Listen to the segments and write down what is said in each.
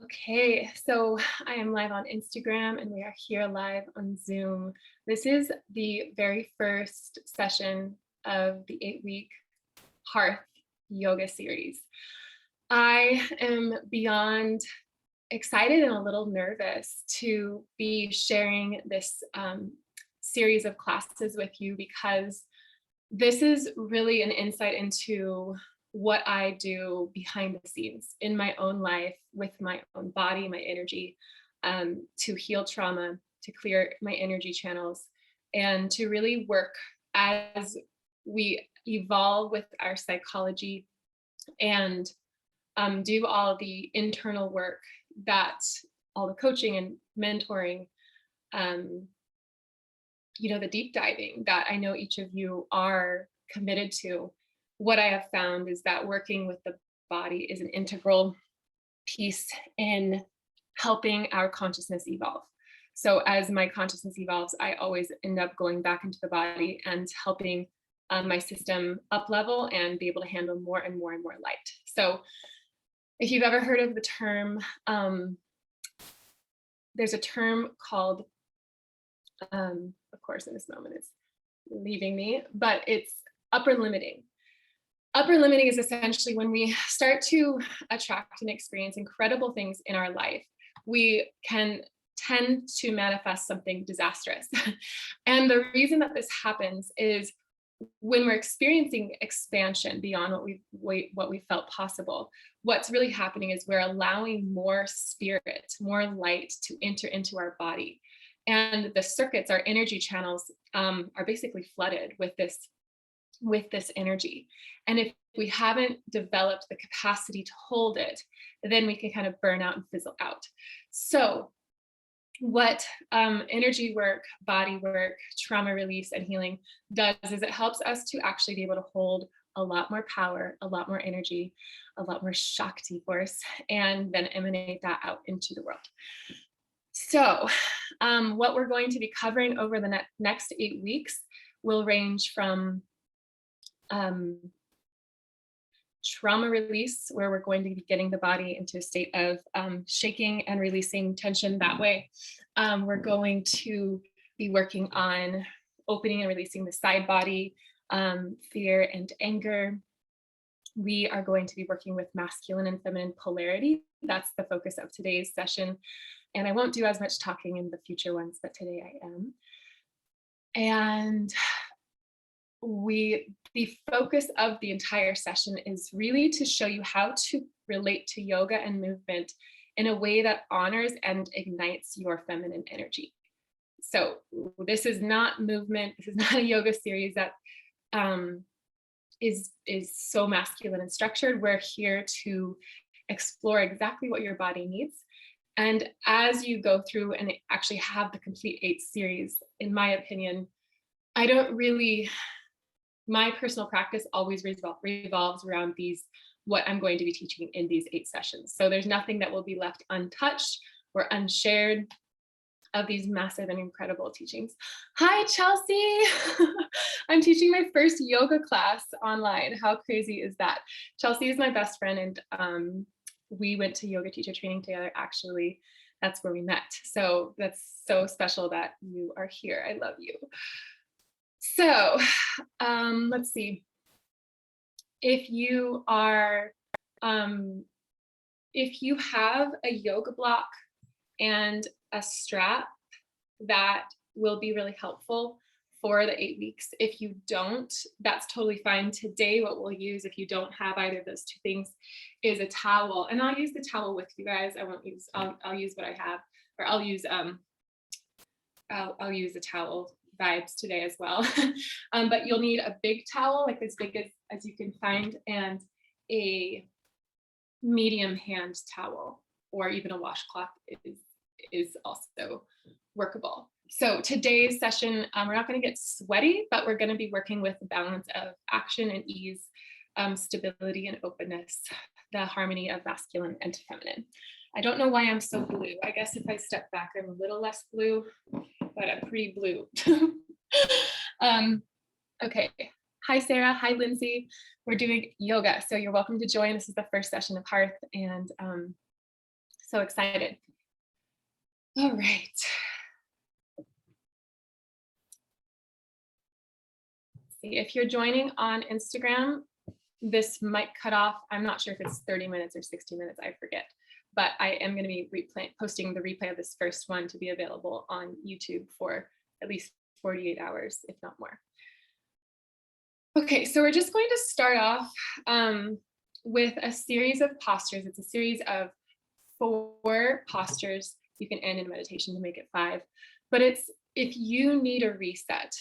Okay, so I am live on Instagram and we are here live on Zoom. This is the very first session of the 8-week Hearth yoga series. I am beyond excited and a little nervous to be sharing this series of classes with you because this is really an insight into what I do behind the scenes in my own life with my own body, my energy, to heal trauma, to clear my energy channels, and to really work as we evolve with our psychology and do all the internal work that all the coaching and mentoring, um, the deep diving that I know each of you are committed to. What I have found is that working with the body is an integral piece in helping our consciousness evolve. So as my consciousness evolves, I always end up going back into the body and helping my system up level and be able to handle more and more and more light. So if you've ever heard of the term, there's a term called, of course, in this moment it's leaving me, but it's upper limiting. Upper limiting is essentially when we start to attract and experience incredible things in our life, we can tend to manifest something disastrous. And the reason that this happens is when we're experiencing expansion beyond what we felt possible, what's really happening is we're allowing more spirit, more light to enter into our body. And the circuits, our energy channels, are basically flooded with this energy. And if we haven't developed the capacity to hold it, then we can kind of burn out and fizzle out. So what energy work, body work, trauma release, and healing does is it helps us to actually be able to hold a lot more power, a lot more energy, a lot more Shakti force, and then emanate that out into the world. So what we're going to be covering over the next 8 weeks will range from trauma release, where we're going to be getting the body into a state of shaking and releasing tension that way. We're going to be working on opening and releasing the side body, fear and anger. We are going to be working with masculine and feminine polarity. That's the focus of today's session. And I won't do as much talking in the future ones, but today I am. And the focus of the entire session is really to show you how to relate to yoga and movement in a way that honors and ignites your feminine energy. So this is not movement. This is not a yoga series that is so masculine and structured. We're here to explore exactly what your body needs. And as you go through and actually have the complete 8 series, in my opinion, my personal practice always revolves around what I'm going to be teaching in these 8 sessions. So there's nothing that will be left untouched or unshared of these massive and incredible teachings. Hi, Chelsea. I'm teaching my first yoga class online. How crazy is that? Chelsea is my best friend, and we went to yoga teacher training together. Actually, that's where we met. So that's so special that you are here. I love you. So let's see. If you have a yoga block and a strap, that will be really helpful for the 8 weeks. If you don't, that's totally fine. Today, what we'll use, if you don't have either of those 2 things, is a towel. And I'll use the towel with you guys. I'll use what I have, or I'll use the towel vibes today as well. But you'll need a big towel, like as big as you can find, and a medium hand towel, or even a washcloth is also workable. So today's session, we're not going to get sweaty, but we're going to be working with the balance of action and ease, stability and openness, the harmony of masculine and feminine. I don't know why I'm so blue. I guess if I step back, I'm a little less blue, but I'm pretty blue. Okay. Hi, Sarah. Hi, Lindsay. We're doing yoga, so you're welcome to join. This is the first session of Hearth, and So excited. All right. See, if you're joining on Instagram, this might cut off. I'm not sure if it's 30 minutes or 60 minutes, I forget. But I am going to be posting the replay of this first one to be available on YouTube for at least 48 hours, if not more. Okay, so we're just going to start off with a series of postures. It's a series of 4 postures. You can end in meditation to make it 5. But it's if you need a reset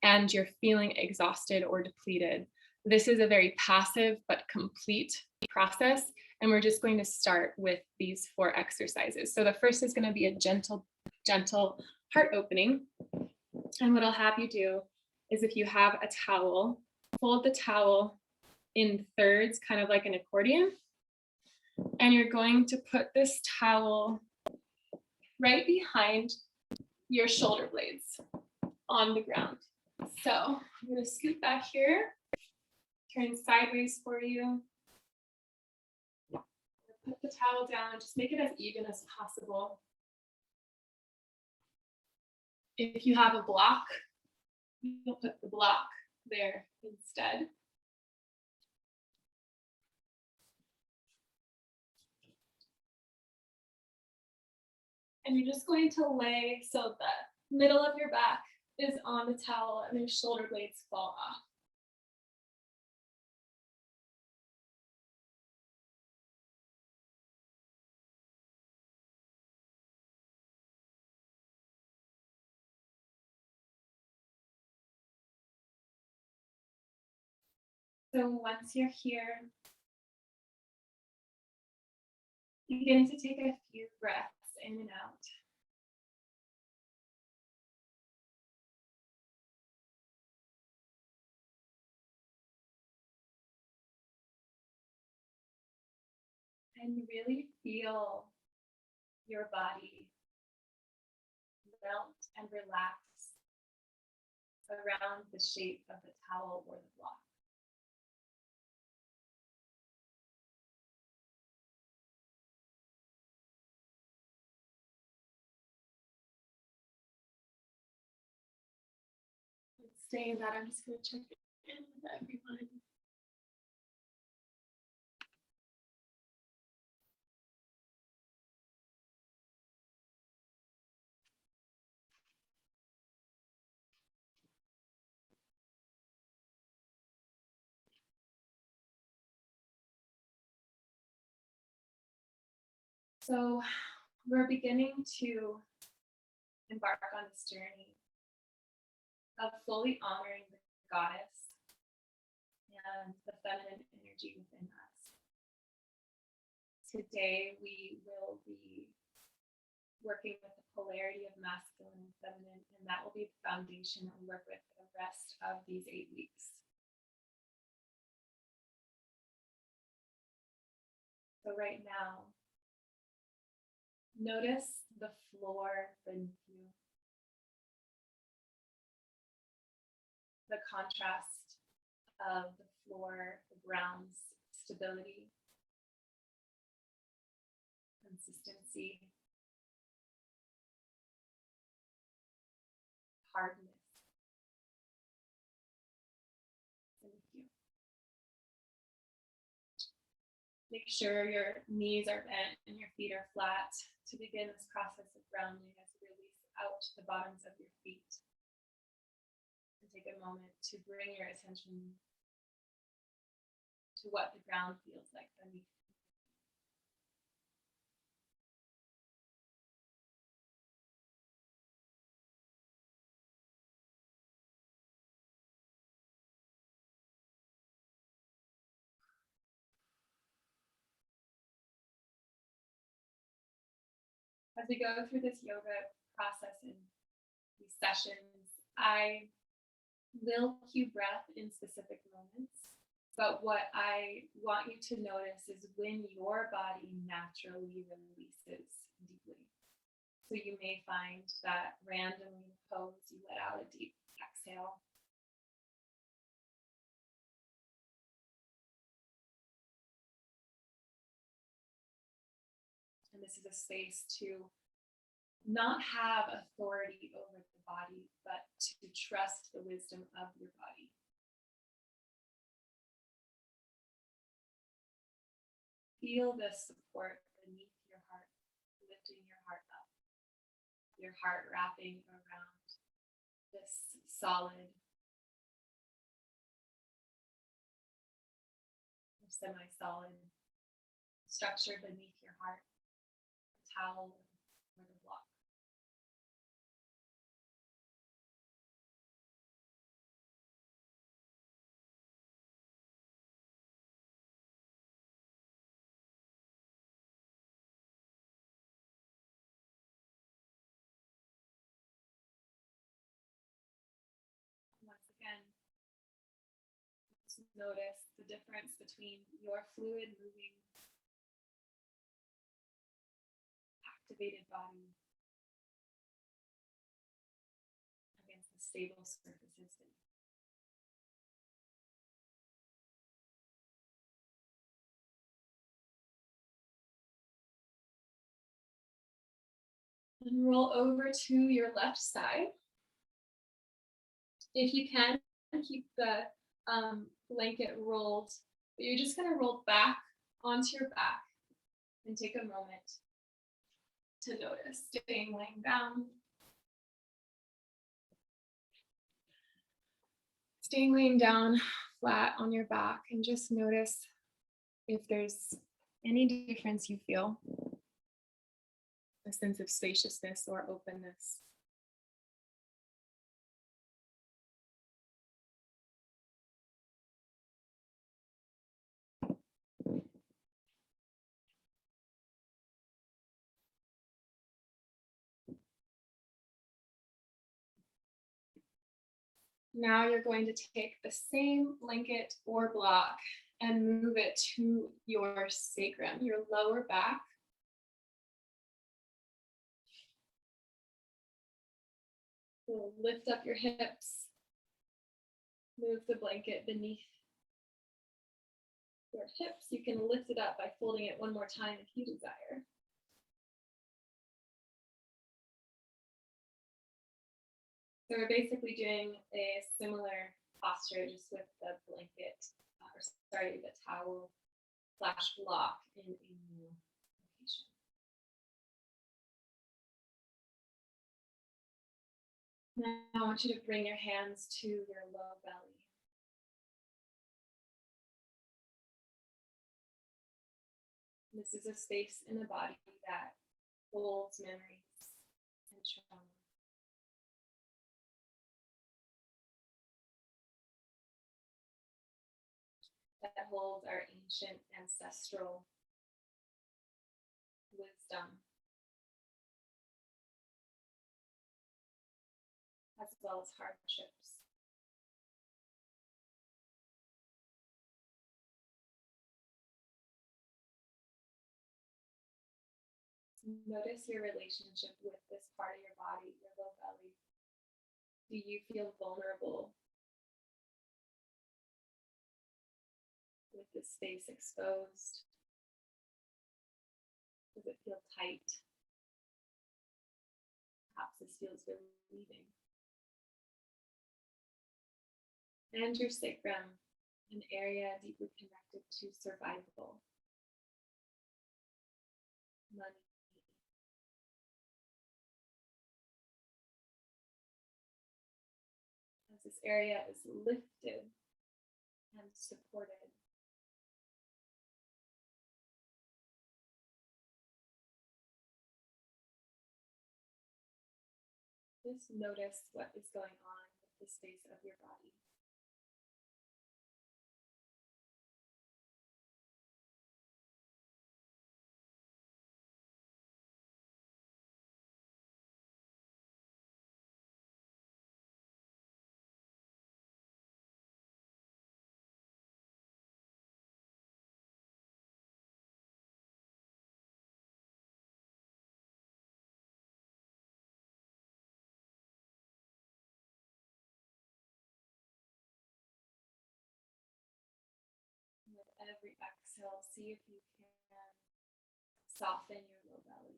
and you're feeling exhausted or depleted, this is a very passive but complete process. And we're just going to start with these 4 exercises. So the first is going to be a gentle heart opening. And what I'll have you do is, if you have a towel, fold the towel in thirds, kind of like an accordion. And you're going to put this towel right behind your shoulder blades on the ground. So I'm going to scoot back here, turn sideways for you. Put the towel down, just make it as even as possible. If you have a block, you'll put the block there instead. And you're just going to lay so the middle of your back is on the towel and your shoulder blades fall off. So once you're here, begin to take a few breaths in and out. And really feel your body melt and relax around the shape of the towel or the block. Saying that, I'm just going to check in with everyone. So we're beginning to embark on this journey of fully honoring the goddess and the feminine energy within us. Today we will be working with the polarity of masculine and feminine, and that will be the foundation that we work with for the rest of these 8 weeks. So right now, notice the floor beneath you. The contrast of the floor, the ground's stability, consistency, hardness. Beneath you. Make sure your knees are bent and your feet are flat to begin this process of grounding as you release out the bottoms of your feet. And take a moment to bring your attention to what the ground feels like beneath you. As we go through this yoga process in these sessions, I will cue breath in specific moments, but what I want you to notice is when your body naturally releases deeply. So you may find that randomly in pose, you let out a deep exhale. And This is a space to not have authority over the body, but to trust the wisdom of your body. Feel the support beneath your heart, lifting your heart up. Your heart wrapping around this solid, semi-solid structure beneath your heart, the towel or the block. Once again, just notice the difference between your fluid moving, activated body against the stable surfaces beneath. And roll over to your left side. If you can, keep the blanket rolled, but you're just going to roll back onto your back and take a moment to notice, staying laying down. Staying laying down flat on your back, and just notice if there's any difference you feel, a sense of spaciousness or openness. Now you're going to take the same blanket or block and move it to your sacrum, your lower back. So lift up your hips. Move the blanket beneath your hips. You can lift it up by folding it one more time if you desire. So we're basically doing a similar posture, just with the blanket, the towel / block in a new location. Now I want you to bring your hands to your low belly. This is a space in the body that holds memories and trauma. That holds our ancient ancestral wisdom, as well as hardships. Notice your relationship with this part of your body, your low belly. Do you feel vulnerable with this space exposed? Does it feel tight? Perhaps this feels relieving. And your sacrum, an area deeply connected to survival, money. As this area is lifted and supported, just notice what is going on with the space of your body. With every exhale, see if you can Soften your low belly.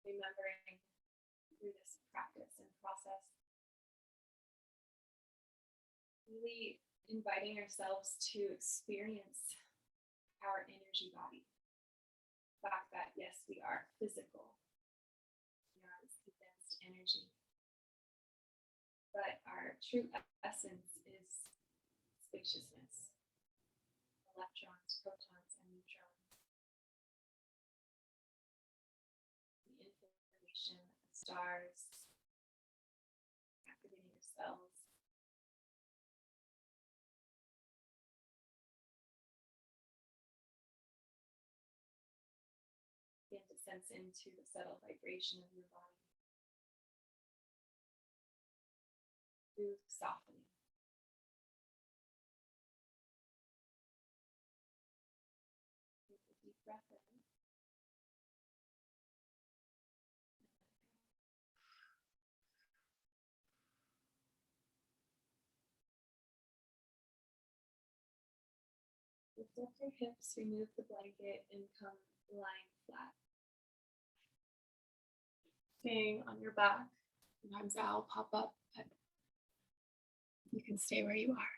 Remembering through this practice and process, really inviting ourselves to experience our energy body. The fact that, yes, we are physical, we are this condensed energy, but our true essence is spaciousness, electrons, protons, and neutrons. The information, the stars, activating your cells. Begin to sense into the subtle vibration of your body through softening. Take a deep breath in. Lift up your hips, remove the blanket, and come lying flat. Staying on your back. Sometimes I'll pop up, but you can stay where you are.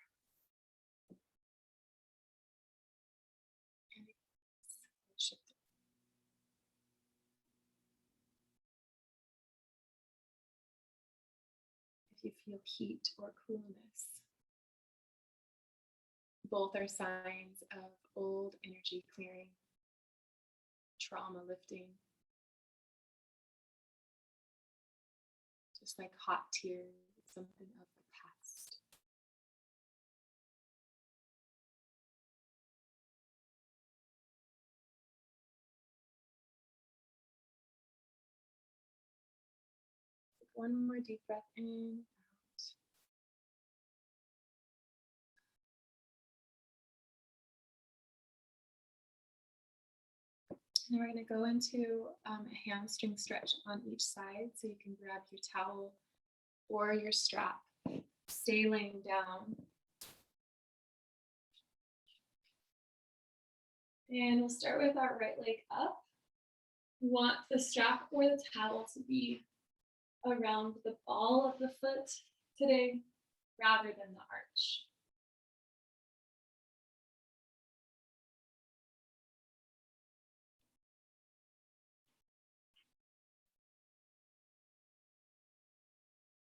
And shift it. If you feel heat or coolness, both are signs of old energy clearing, trauma lifting. Just like hot tears, something of the past. Take one more deep breath in, out. And we're going to go into a hamstring stretch on each side. So you can grab your towel or your strap. Stay laying down. And we'll start with our right leg up. We want the strap or the towel to be around the ball of the foot today, rather than the arch.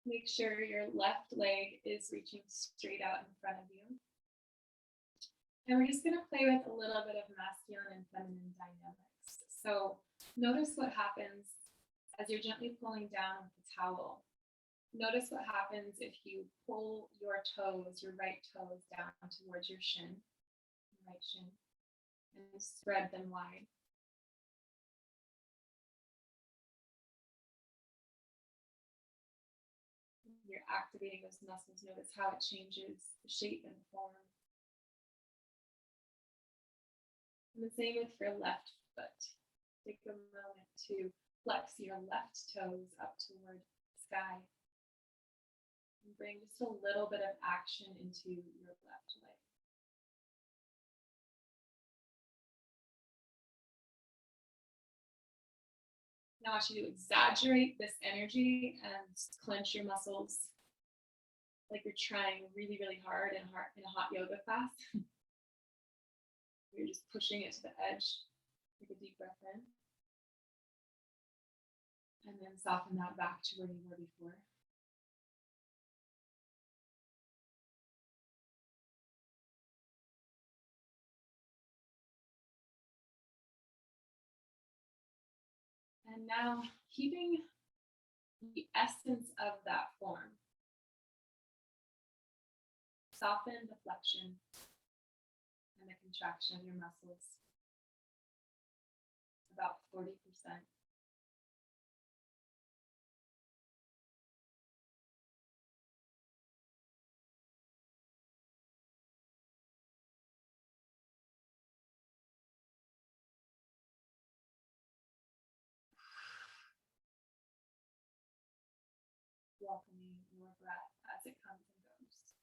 Make sure your left leg is reaching straight out in front of you. And we're just going to play with a little bit of masculine and feminine dynamics. So notice what happens as you're gently pulling down with the towel. Notice what happens if you pull your toes, your right toes down towards your shin, right shin, and spread them wide. You're activating those muscles. Notice how it changes the shape and form. And the same with your left foot. Take a moment to flex your left toes up toward the sky. And bring just a little bit of action into your left leg. Now I want you to exaggerate this energy and clench your muscles like you're trying really, really hard in a hot yoga class. You're just pushing it to the edge. Take a deep breath in. And then soften that back to where you were before. And now keeping the essence of that form. Soften the flexion and the contraction of your muscles. About 40%. Welcoming your breath as it comes and goes.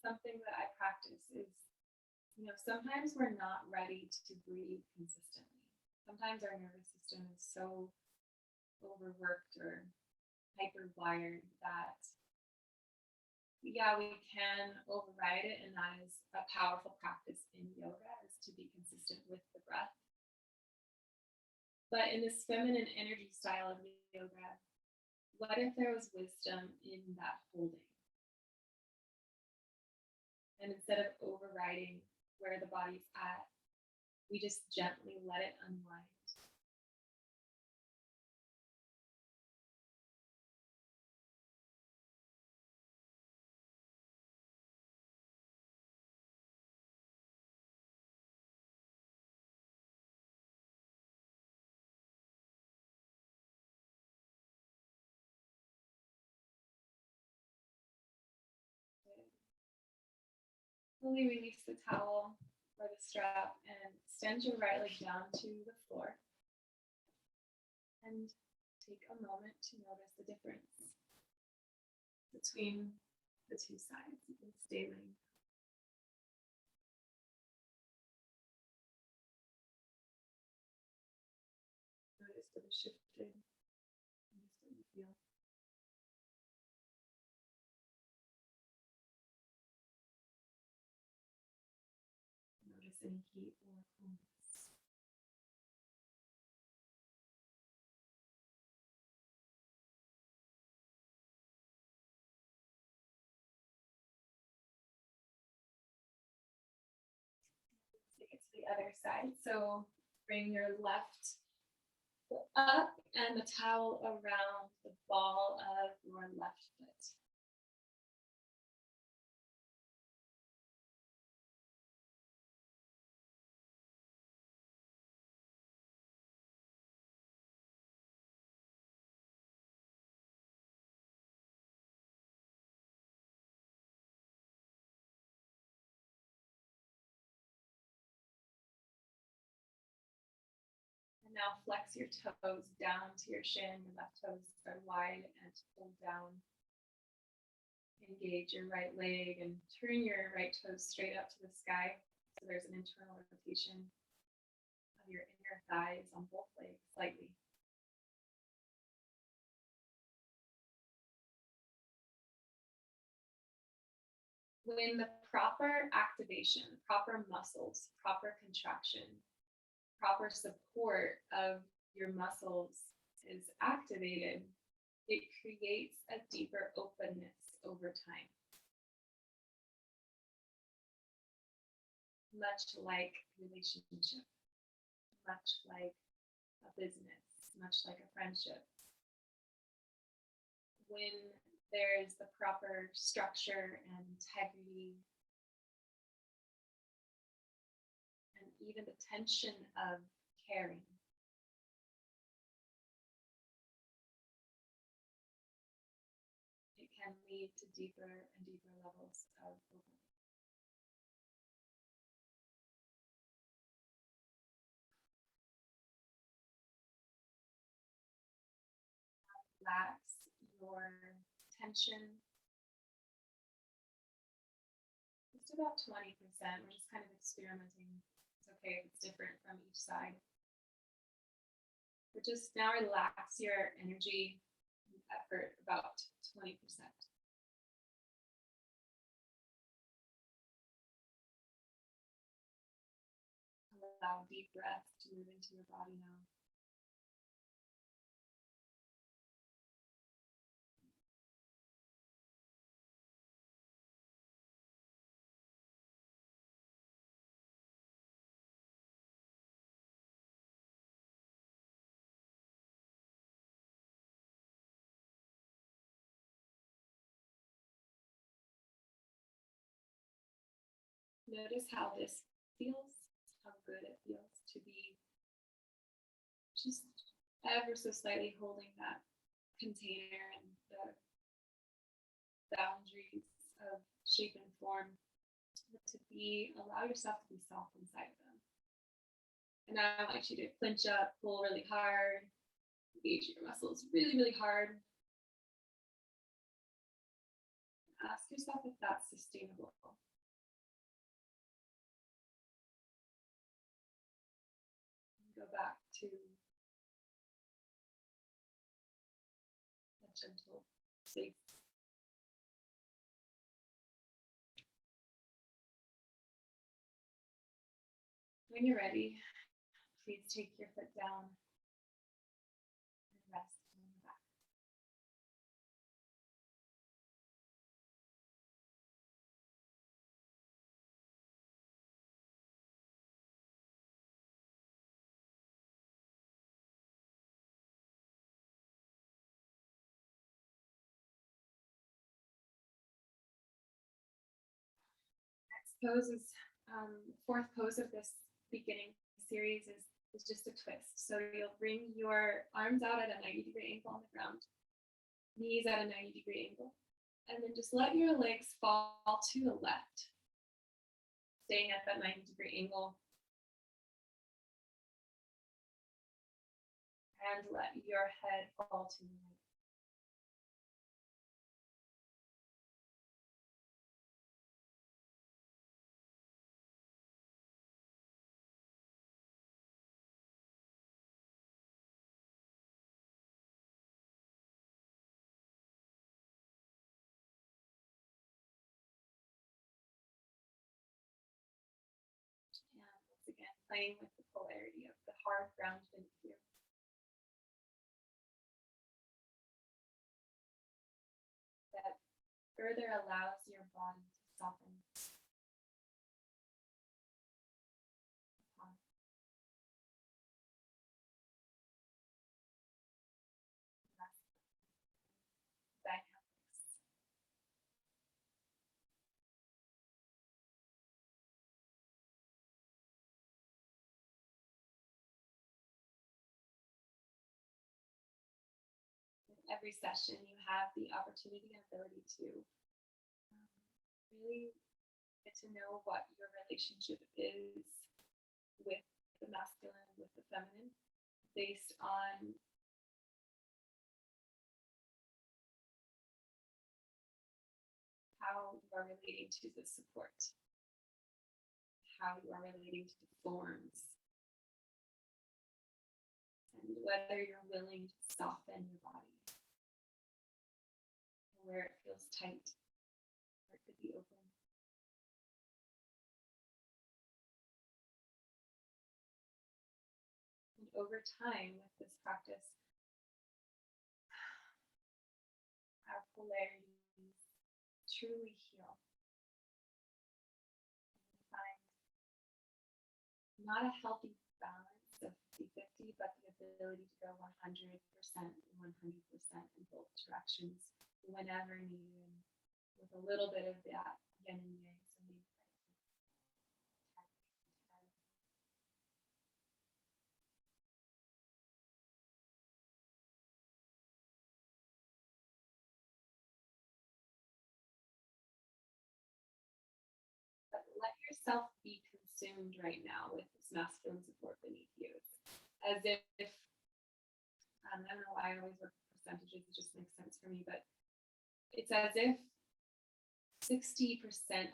something that I practice is, sometimes we're not ready to breathe consistently. Sometimes our nervous system is so overworked or hyperwired that, yeah, we can override it, and that is a powerful practice in yoga, is to be consistent with the breath. But in this feminine energy style of yoga, what if there was wisdom in that holding? And instead of overriding where the body's at, we just gently let it unwind. Slowly release the towel or the strap and extend your right leg down to the floor. And take a moment to notice the difference between the two sides. You can stay laying. Notice that it shifted. Notice what you feel. Notice any heat or coolness. Take it to the other side. So bring your left foot up and the towel around the ball of your left foot. And now flex your toes down to your shin. Your left toes are wide and pull down. Engage your right leg and turn your right toes straight up to the sky. So there's an internal rotation of your inner thighs on both legs slightly. When the proper activation, proper muscles, proper contraction, proper support of your muscles is activated, it creates a deeper openness over time. Much like relationship, much like a business, much like a friendship. When there's the proper structure and integrity, and even the tension of caring. It can lead to deeper and deeper levels of openness. Relax your tension. Just about 20%. We're just kind of experimenting. It's okay if it's different from each side. But just now relax your energy and effort about 20%. Allow deep breath to move into your body now. Notice how this feels, how good it feels to be just ever so slightly holding that container and the boundaries of shape and form, but to allow yourself to be soft inside of them. And now I want you to clench up, pull really hard, engage your muscles really, really hard. ask yourself if that's sustainable. Go back to a gentle, safe. When you're ready, please take your foot down and rest on the back. Next pose is fourth pose of this beginning series is just a twist. So you'll bring your arms out at a 90-degree angle on the ground, knees at a 90-degree angle, and then just let your legs fall to the left, staying at that 90-degree angle. And let your head fall to the right. And once again, playing with the polarity of the hard ground beneath you. That further allows your body to soften. Dynamics. In every session, you have the opportunity and ability to really get to know what your relationship is with the masculine, with the feminine, based on how you are relating to the support, how you are relating to the forms, and whether you're willing to soften your body, where it feels tight, where it could be open. And over time, with this practice, our polarities truly heal. We find not a healthy balance of 50-50, but the ability to go 100% and 100% in both directions whenever needed, with a little bit of that yin and yang. But let yourself be consumed right now with this masculine support beneath you. As if, I don't know why I always work with percentages, it just makes sense for me, but it's as if 60%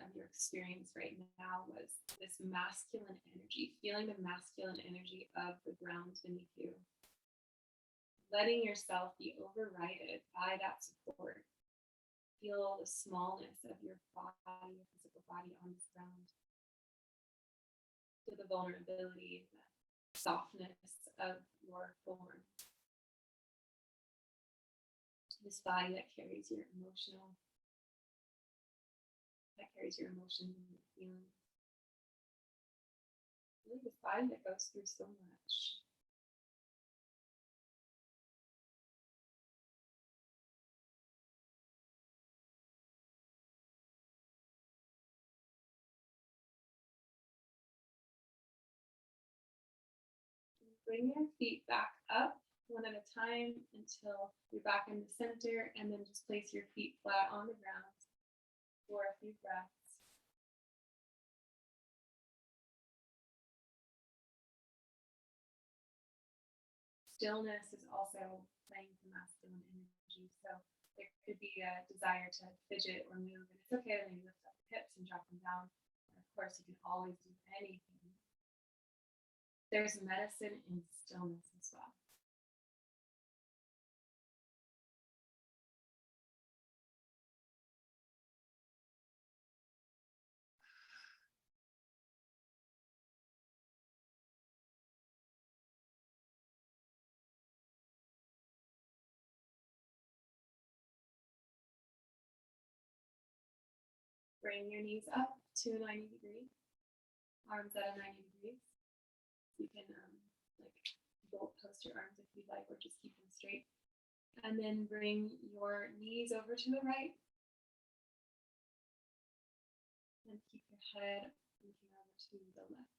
of your experience right now was this masculine energy, feeling the masculine energy of the ground beneath you. Letting yourself be overridden by that support. Feel the smallness of your body, your physical body on this ground. Feel the vulnerability, the softness of your form. This body that carries your emotions and your feelings. Really this body that goes through so much. Bring your feet back up one at a time until you're back in the center, and then just place your feet flat on the ground for a few breaths. Stillness is also playing the masculine energy, so there could be a desire to fidget or move, and it's okay when you lift up the hips and drop them down. And of course, you can always do anything. There's medicine in stillness as well. Bring your knees up to 90 degrees, arms at a 90 degrees. You can like bolt post your arms if you'd like, or just keep them straight. And then bring your knees over to the right. And keep your head looking over to the left.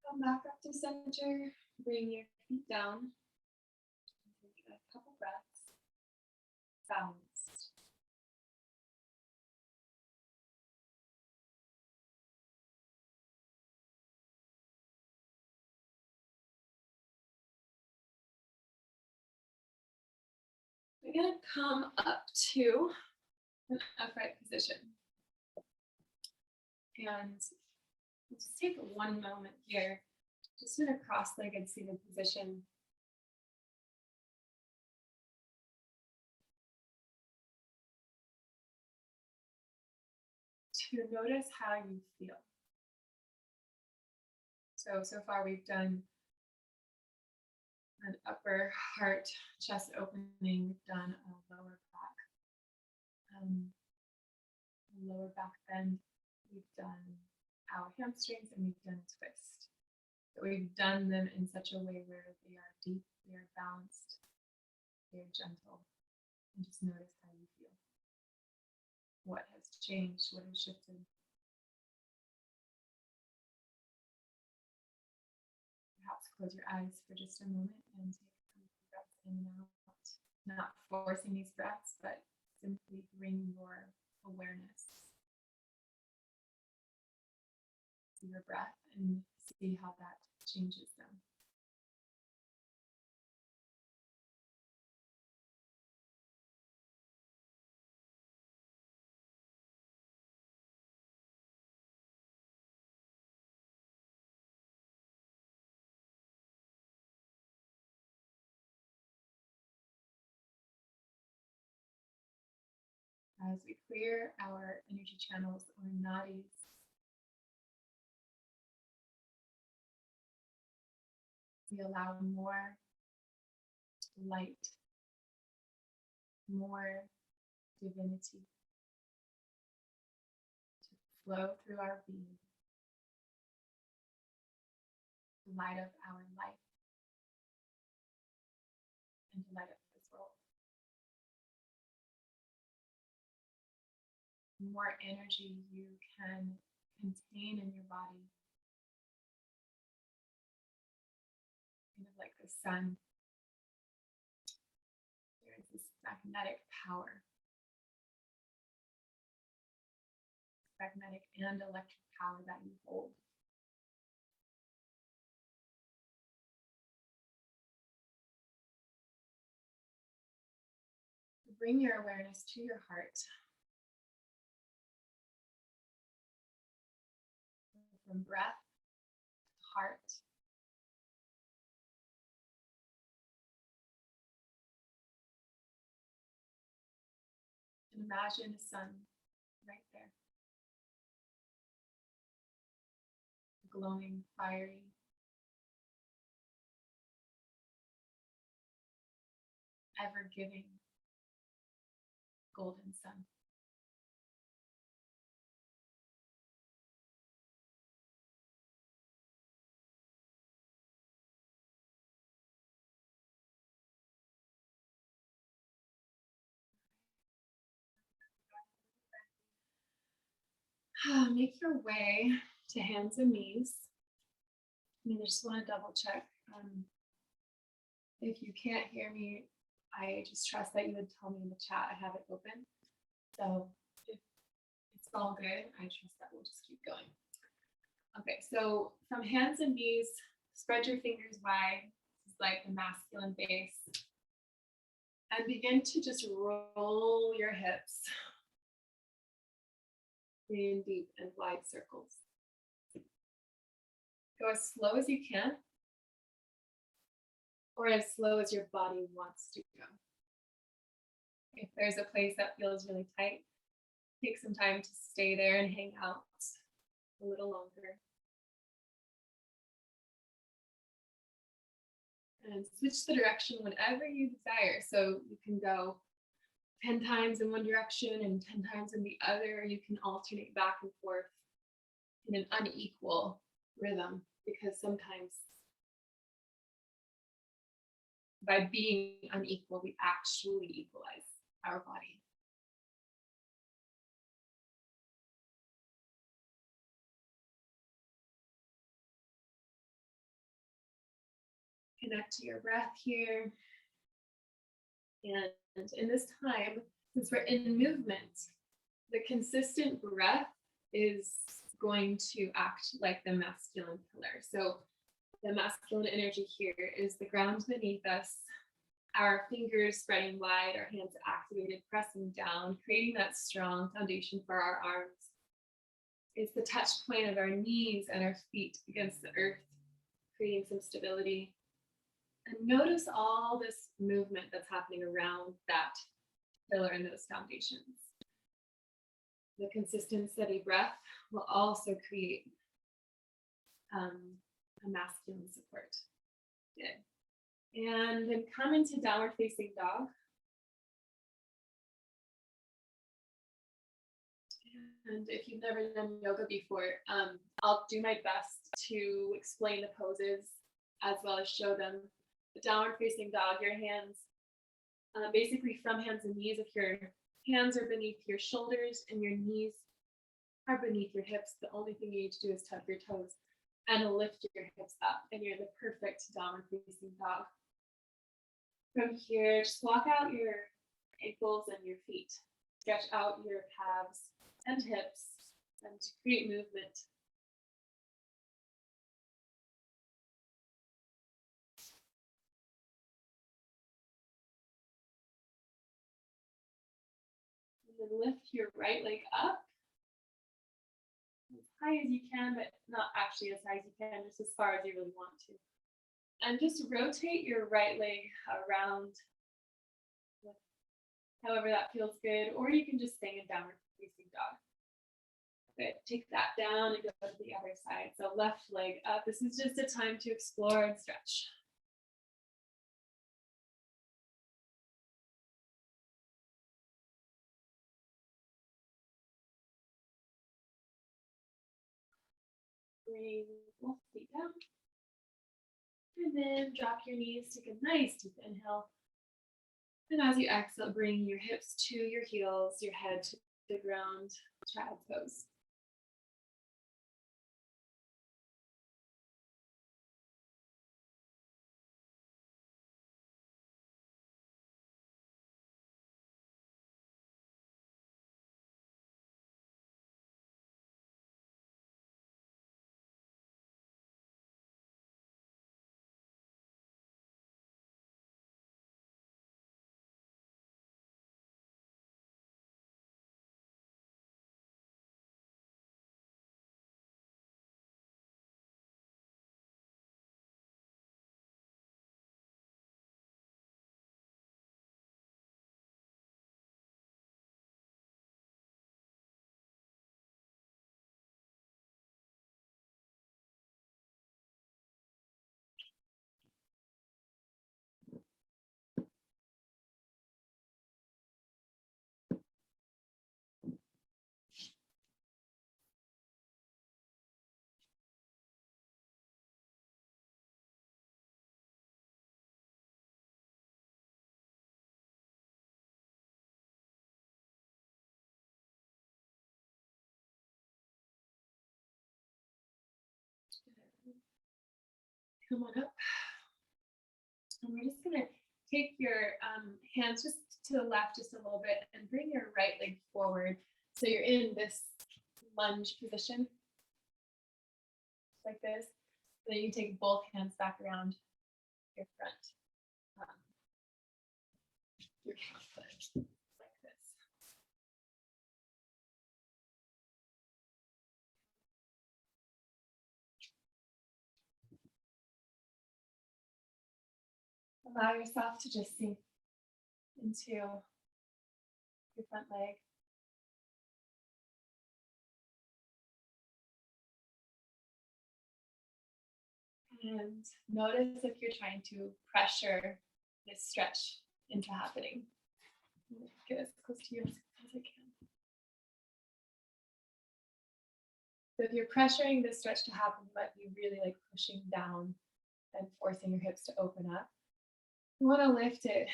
Come back up to center. Bring your feet down. Take a couple breaths. Balanced. We're going to come up to an upright position. And just take one moment here, just in a cross-legged seated position. To notice how you feel. So far we've done an upper heart, chest opening, we've done a lower back bend, we've done our hamstrings, and we've done a twist. So we've done them in such a way where they are deep, they are balanced, they are gentle, and just notice how you feel. What has changed, what has shifted. Perhaps close your eyes for just a moment and take a few breaths in and out. Not forcing these breaths, but simply bring your awareness to your breath and see how that changes them. As we clear our energy channels or nadis, we allow more light, more divinity to flow through our being, to light up our life, and to light up this world. The more energy you can contain in your body, kind of like the sun, there is this magnetic power, magnetic and electric power that you hold. Bring your awareness to your heart. from breath to heart. And imagine a sun right there, glowing, fiery, ever-giving golden sun. Make your way to hands and knees. I just want to double check. If you can't hear me, I just trust that you would tell me in the chat. I have it open. So if it's all good, I trust that we'll just keep going. Okay, so from hands and knees, spread your fingers wide. This is like the masculine base. And begin to just roll your hips in deep and wide circles. Go as slow as you can, or as slow as your body wants to go. If there's a place that feels really tight, take some time to stay there and hang out a little longer. And switch the direction whenever you desire. So you can go 10 times in one direction and 10 times in the other. You can alternate back and forth in an unequal rhythm, because sometimes by being unequal, we actually equalize our body. Connect to your breath here. And in this time, since we're in movement, the consistent breath is going to act like the masculine pillar. So the masculine energy here is the ground beneath us, our fingers spreading wide, our hands activated, pressing down, creating that strong foundation for our arms. It's the touch point of our knees and our feet against the earth, creating some stability. And notice all this movement that's happening around that pillar and those foundations. The consistent, steady breath will also create a masculine support. Good. And then come into downward facing dog. And if you've never done yoga before, I'll do my best to explain the poses as well as show them. The downward facing dog, your hands, basically from hands and knees. If your hands are beneath your shoulders and your knees are beneath your hips, the only thing you need to do is tuck your toes and lift your hips up, and you're in the perfect downward facing dog. From here, just walk out your ankles and your feet. Stretch out your calves and hips and create movement. And then lift your right leg up as high as you can, but not actually as high as you can, just as far as you really want to. And just rotate your right leg around, however that feels good, or you can just stay in downward facing dog. Good. Take that down and go to the other side. So left leg up. This is just a time to explore and stretch. Bring both feet down. And then drop your knees, take a nice deep inhale. And as you exhale, bring your hips to your heels, your head to the ground, child's pose. Come on up. And we're just gonna take your hands just to the left just a little bit and bring your right leg forward. So you're in this lunge position, like this. Then you can take both hands back around your front, your front foot, like this. Allow yourself to just sink into your front leg. And notice if you're trying to pressure this stretch into happening. Get as close to you as I can. So if you're pressuring this stretch to happen, you might be really like pushing down and forcing your hips to open up. You want to lift it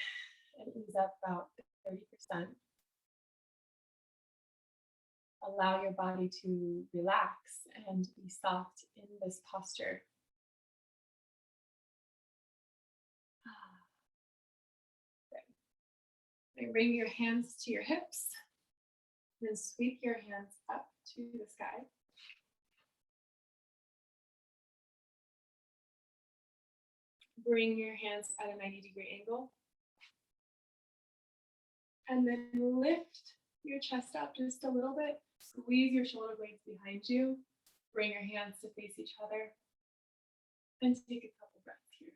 and ease up about 30%. Allow your body to relax and be soft in this posture. Good. Bring your hands to your hips, then sweep your hands up to the sky. Bring your hands at a 90-degree angle. And then lift your chest up just a little bit. Squeeze your shoulder blades behind you. Bring your hands to face each other. And take a couple breaths here.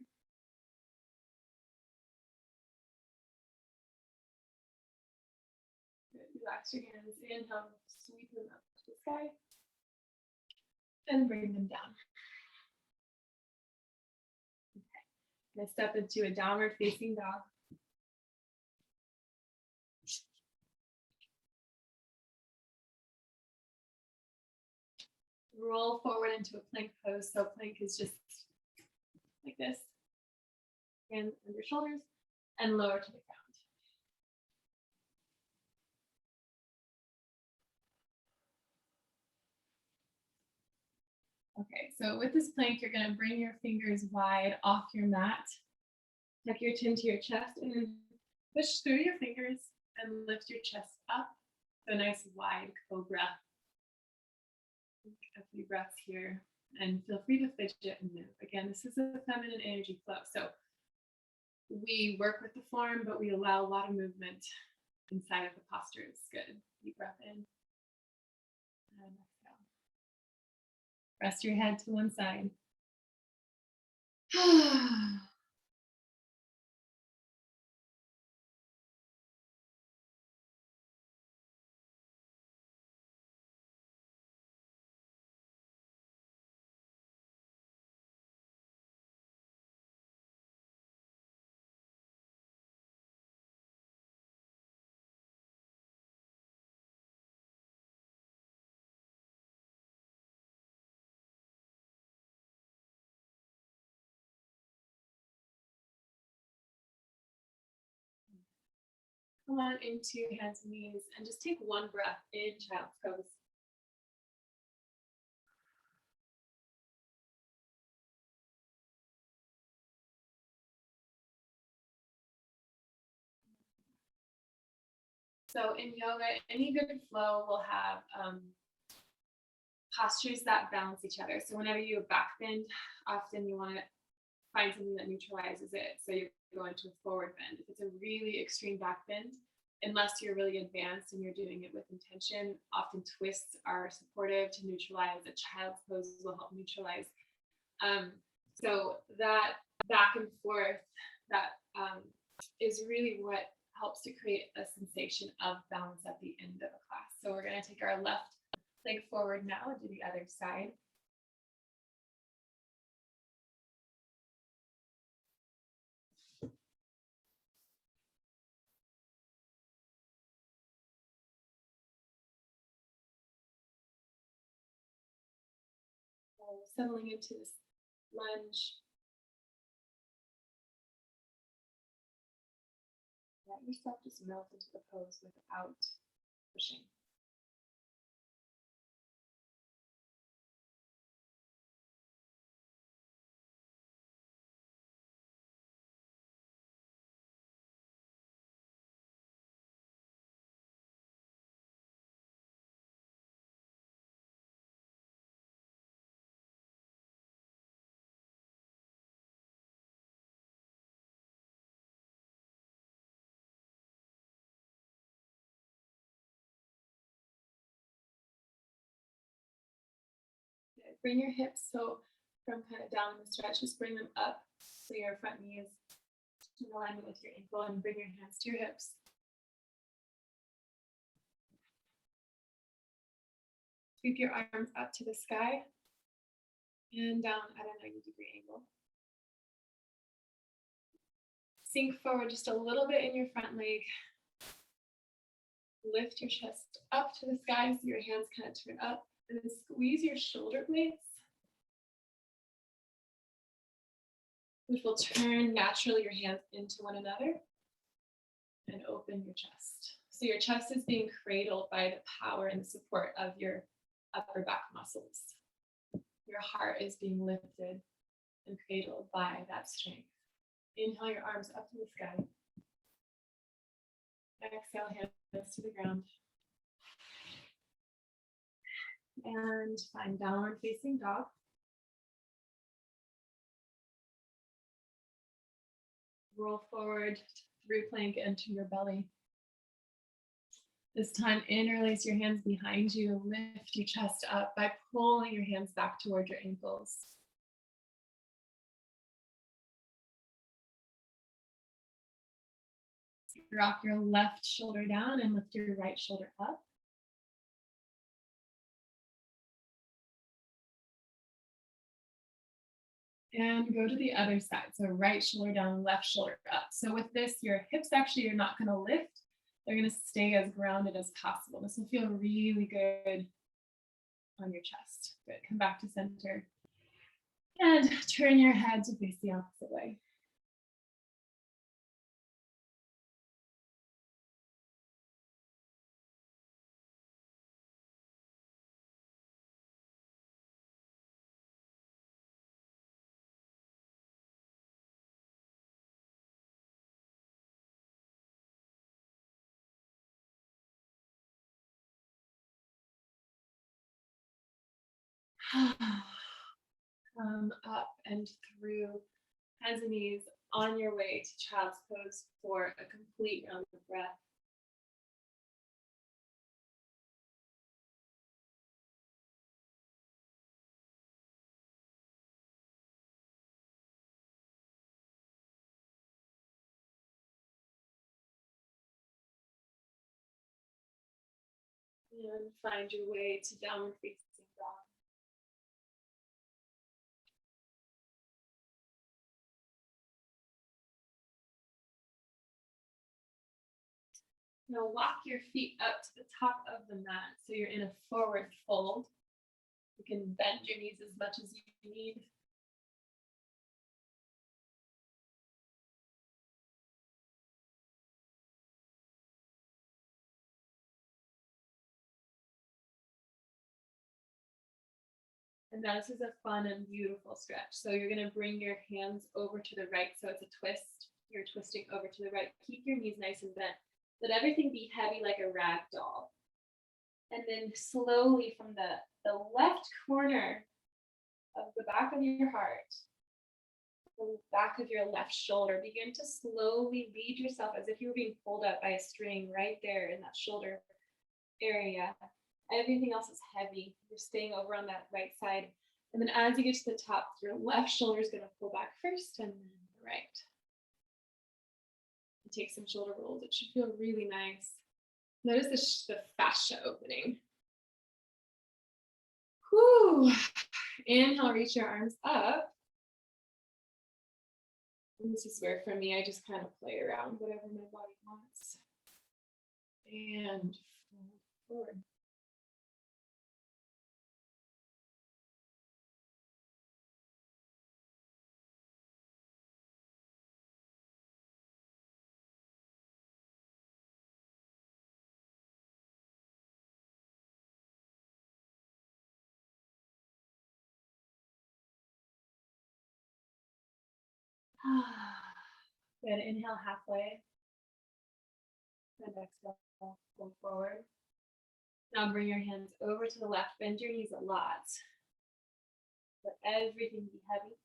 Good. Relax your hands. Inhale, sweep them up to the sky. And bring them down. Okay. Now step into a downward facing dog. Roll forward into a plank pose. So plank is just like this. Hands under shoulders and lower to the ground. Okay, so with this plank, you're gonna bring your fingers wide off your mat. Tuck your chin to your chest and then push through your fingers and lift your chest up. So a nice wide cobra. Take a few breaths here and feel free to fidget and move. Again, this is a feminine energy flow. So we work with the form, but we allow a lot of movement inside of the posture. It's good. Deep breath in and exhale. Rest your head to one side. Come on into your hands and knees and just take one breath in child's pose. So in yoga, any good flow will have postures that balance each other. So whenever you back bend, often you want to find something that neutralizes it. So you go into a forward bend. If it's a really extreme back bend, unless you're really advanced and you're doing it with intention, often twists are supportive to neutralize. A child's pose will help neutralize. So that back and forth, that is really what helps to create a sensation of balance at the end of a class. So we're going to take our left leg forward now and do the other side. So settling into this lunge. Let yourself just melt into the pose without pushing. bring your hips, so from kind of down in the stretch, just bring them up so your front knee is in alignment with your ankle, and bring your hands to your hips. Sweep your arms up to the sky and down at a 90-degree angle. Sink forward just a little bit in your front leg. Lift your chest up to the sky so your hands kind of turn up, and then squeeze your shoulder blades, which will turn naturally your hands into one another and open your chest. So your chest is being cradled by the power and the support of your upper back muscles. Your heart is being lifted and cradled by that strength. Inhale your arms up to the sky. Exhale, hands to the ground. And find downward facing dog. Roll forward through plank into your belly. This time, interlace your hands behind you. Lift your chest up by pulling your hands back toward your ankles. Drop your left shoulder down and lift your right shoulder up. And go to the other side. So right shoulder down, left shoulder up. So with this, your hips actually are not going to lift. They're going to stay as grounded as possible. This will feel really good on your chest. Good. Come back to center. And turn your head to face the opposite way. Come up and through, hands and knees on your way to child's pose for a complete round of breath. And find your way to downward facing dog. Now walk your feet up to the top of the mat so you're in a forward fold. You can bend your knees as much as you need. And now this is a fun and beautiful stretch. So you're going to bring your hands over to the right. So it's a twist. You're twisting over to the right. Keep your knees nice and bent. Let everything be heavy like a rag doll. And then slowly from the left corner of the back of your heart, the back of your left shoulder, begin to slowly lead yourself as if you were being pulled up by a string right there in that shoulder area. Everything else is heavy. You're staying over on that right side. And then as you get to the top, your left shoulder is going to pull back first and then the right. And take some shoulder rolls. It should feel really nice. Notice the fascia opening. Whew. Inhale, reach your arms up. And this is where, for me, I just kind of play around whatever my body wants. And forward. Good. Inhale halfway. And exhale, fold forward. Now bring your hands over to the left. Bend your knees a lot. Let everything be heavy.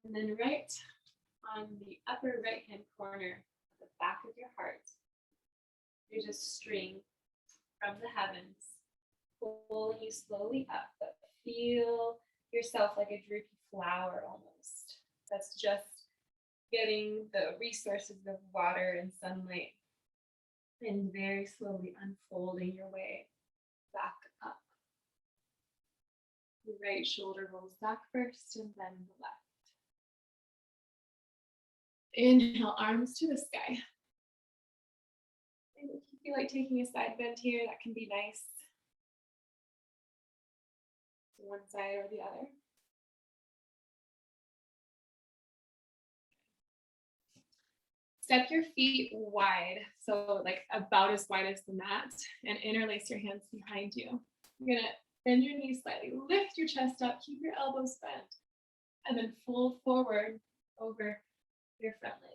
And then right on the upper right-hand corner, at the back of your heart, there's a string from the heavens pulling you slowly up, but feel yourself like a droopy flower almost. That's just getting the resources of water and sunlight and very slowly unfolding your way back up. The right shoulder rolls back first and then the left. Inhale, arms to the sky. And if you feel like taking a side bend here, that can be nice. To one side or the other. Step your feet wide, so like about as wide as the mat, and interlace your hands behind you. You're gonna bend your knees slightly, lift your chest up, keep your elbows bent, and then fold forward over your front leg.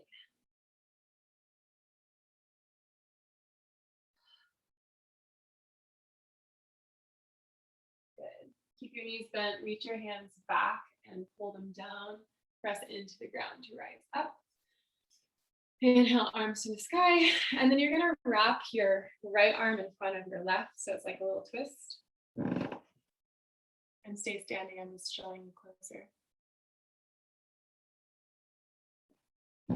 Good. Keep your knees bent, reach your hands back and pull them down. Press into the ground to rise up. Inhale, arms to the sky. And then you're gonna wrap your right arm in front of your left, so it's like a little twist. And stay standing, I'm just showing you closer.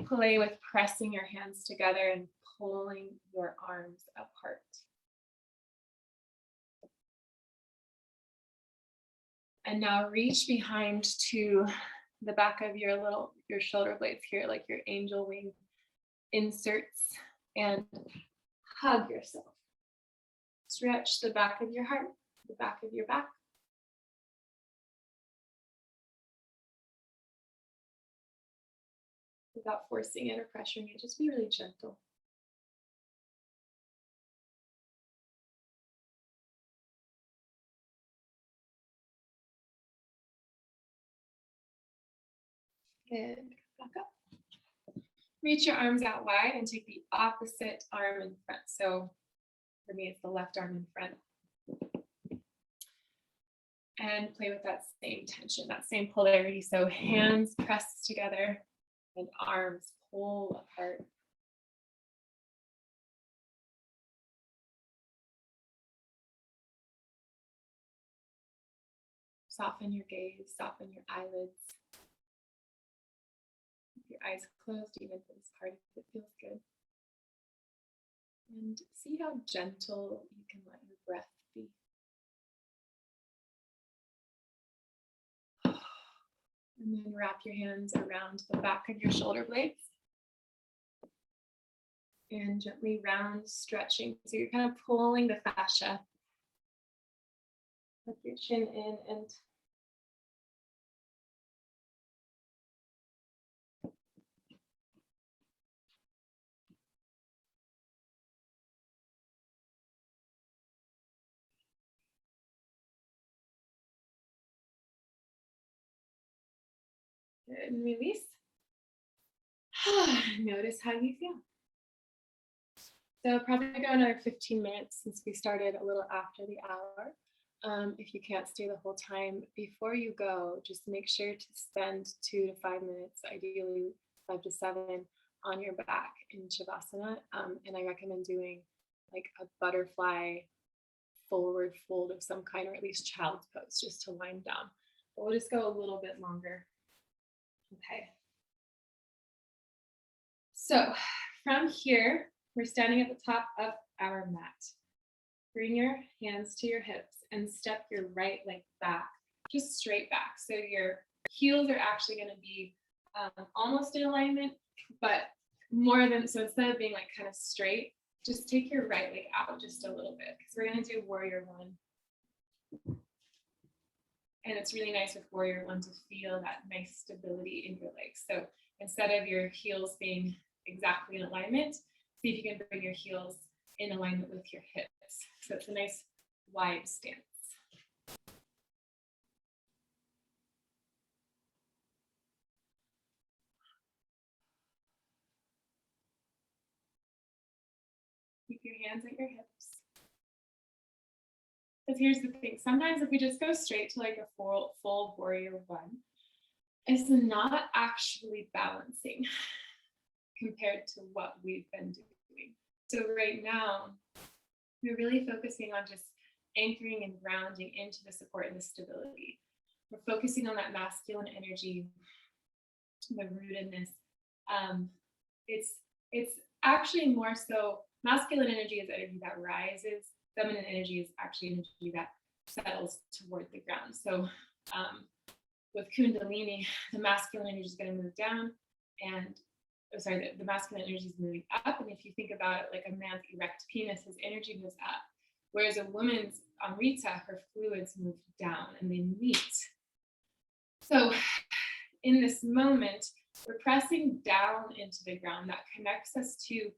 Play with pressing your hands together and pulling your arms apart. And now reach behind to the back of your shoulder blades here, like your angel wing inserts, and hug yourself. Stretch the back of your heart, the back of your back. Without forcing it or pressuring it, just be really gentle. Good. Back up. Reach your arms out wide and take the opposite arm in front. So for me, it's the left arm in front. And play with that same tension, that same polarity. So hands pressed together and arms pull apart. Soften your gaze, soften your eyelids. Keep your eyes closed, even for this part, if it feels good. And see how gentle you can let your breath be. And then wrap your hands around the back of your shoulder blades. And gently round stretching. So you're kind of pulling the fascia. Tuck your chin in and and release. Notice how you feel. So probably go another 15 minutes since we started a little after the hour. If you can't stay the whole time, before you go, just make sure to spend 2 to 5 minutes, ideally 5 to 7, on your back in Shavasana. And I recommend doing like a butterfly forward fold of some kind, or at least child's pose, just to wind down. But we'll just go a little bit longer. Okay. So from here, we're standing at the top of our mat. Bring your hands to your hips and step your right leg back, just straight back. So your heels are actually going to be almost in alignment, but more than, so instead of being like kind of straight, just take your right leg out just a little bit, because we're going to do warrior one. And it's really nice with warrior one to feel that nice stability in your legs. So instead of your heels being exactly in alignment, see if you can bring your heels in alignment with your hips. So it's a nice wide stance. Keep your hands at your hips. Because here's the thing, sometimes if we just go straight to like a full warrior one, it's not actually balancing compared to what we've been doing. So right now, we're really focusing on just anchoring and grounding into the support and the stability. We're focusing on that masculine energy, the rootedness. It's actually more so masculine energy is energy that rises. Feminine energy is actually energy that settles toward the ground. So with Kundalini, the masculine energy is going to move down, and the masculine energy is moving up. And if you think about it like a man's erect penis, his energy moves up, whereas a woman's Amrita, her fluids move down and they meet. So in this moment, we're pressing down into the ground that connects us to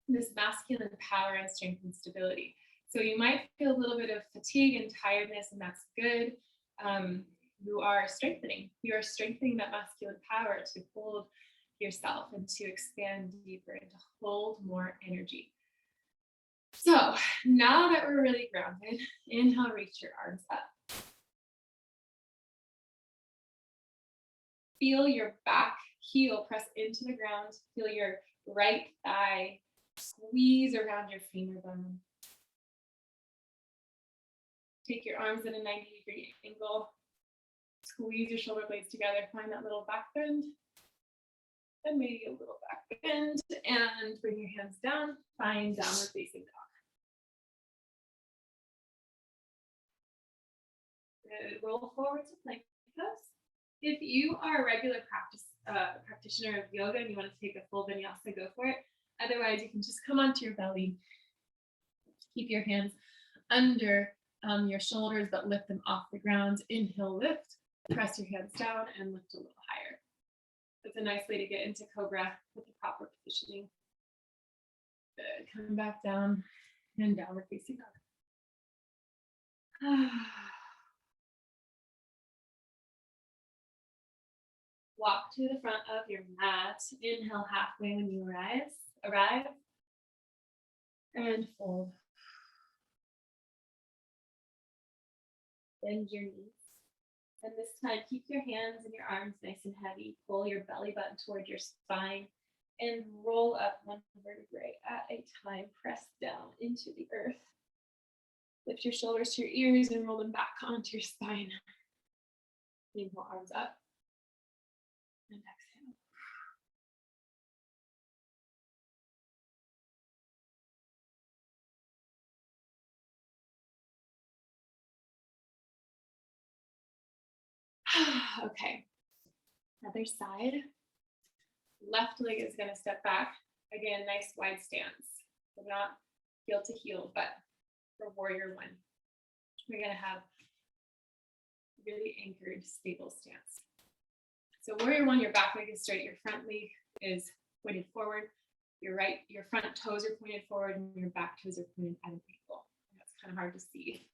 this masculine power and strength and stability. So you might feel a little bit of fatigue and tiredness, and that's good. You are strengthening. You are strengthening that masculine power to hold yourself and to expand deeper and to hold more energy. So now that we're really grounded, inhale, reach your arms up. Feel your back heel press into the ground. Feel your right thigh squeeze around your femur bone. Take your arms at a 90-degree angle. Squeeze your shoulder blades together. Find that little back bend. And maybe a little back bend. And bring your hands down. Find downward facing dog. Good. Roll forward to plank pose. If you are a regular practitioner of yoga and you want to take a full vinyasa, go for it. Otherwise, you can just come onto your belly. Keep your hands under your shoulders, but lift them off the ground. Inhale, lift. Press your hands down and lift a little higher. That's a nice way to get into Cobra with the proper positioning. Good. Come back down and downward facing dog. Walk to the front of your mat. Inhale halfway when you arrive. And fold. Bend your knees. And this time, keep your hands and your arms nice and heavy. Pull your belly button toward your spine and roll up one vertebrae at a time. Press down into the earth. Lift your shoulders to your ears and roll them back onto your spine. Inhale, arms up. And exhale. Okay. Other side. Left leg is going to step back. Again, nice wide stance. So not heel to heel, but for warrior one, we're going to have really anchored, stable stance. So warrior one, your back leg is straight, your front leg is pointed forward, your front toes are pointed forward, and your back toes are pointed at an angle. That's kind of hard to see.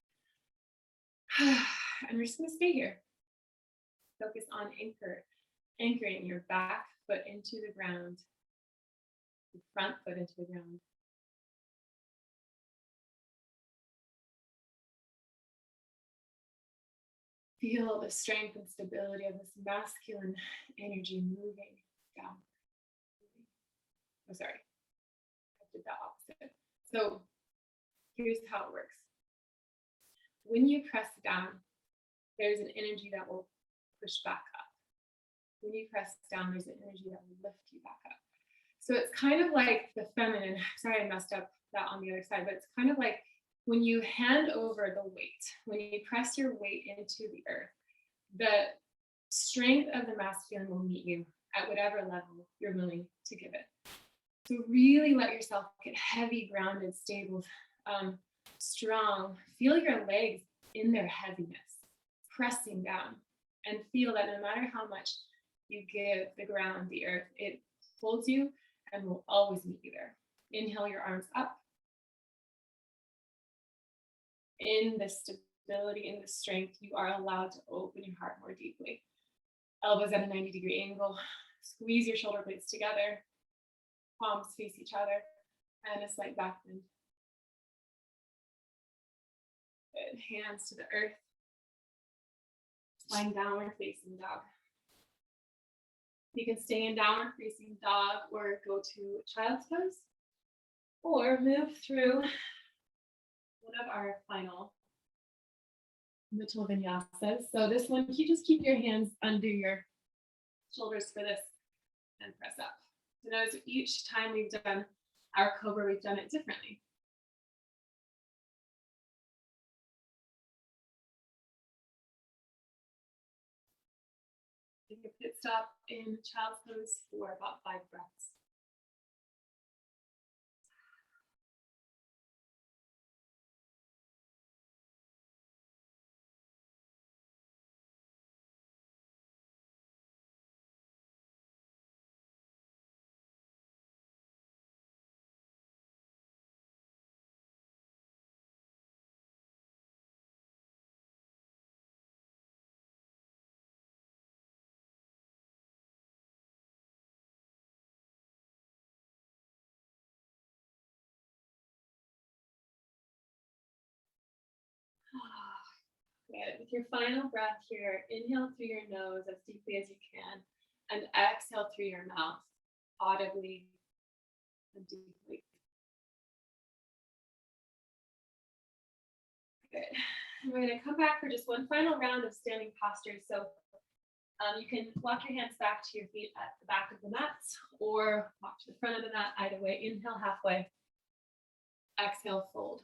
And we're just going to stay here. Focus on anchoring your back foot into the ground, the front foot into the ground. Feel the strength and stability of this masculine energy moving down. Oh, sorry, I did that opposite. So here's how it works. When you press down, there's an energy that will push back up. When you press down, there's an energy that will lift you back up. So it's kind of like the feminine, sorry I messed up that on the other side, but it's kind of like when you hand over the weight, when you press your weight into the earth, the strength of the masculine will meet you at whatever level you're willing to give it. So really let yourself get heavy, grounded, stable, strong. Feel your legs in their heaviness, pressing down, and feel that no matter how much you give the ground, the earth, it holds you and will always meet you there. Inhale your arms up. In the stability, in the strength, you are allowed to open your heart more deeply. Elbows at a 90-degree angle. Squeeze your shoulder blades together. Palms face each other. And a slight back bend. Good. Hands to the earth. Lying downward facing dog. You can stay in downward facing dog or go to child's pose. Or move through one of our final little vinyasas. So this one, you just keep your hands under your shoulders for this and press up. So notice each time we've done our cobra, we've done it differently. Take a pit stop in child's pose for about 5 breaths. Good. With your final breath here, inhale through your nose as deeply as you can, and exhale through your mouth, audibly and deeply. Good. We're going to come back for just one final round of standing posture. So you can walk your hands back to your feet at the back of the mat, or walk to the front of the mat. Either way, inhale halfway, exhale, fold.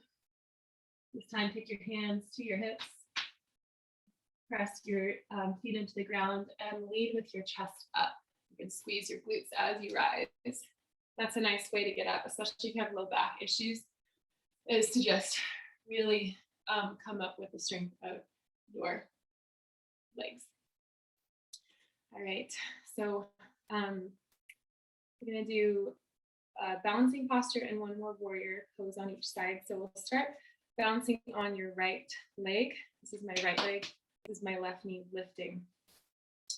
This time, take your hands to your hips. Press your feet into the ground and lead with your chest up. You can squeeze your glutes as you rise. That's a nice way to get up, especially if you have low back issues, is to just really come up with the strength of your legs. All right, so we're gonna do a balancing posture and one more warrior pose on each side. So we'll start balancing on your right leg. This is my right leg. This is my left knee lifting.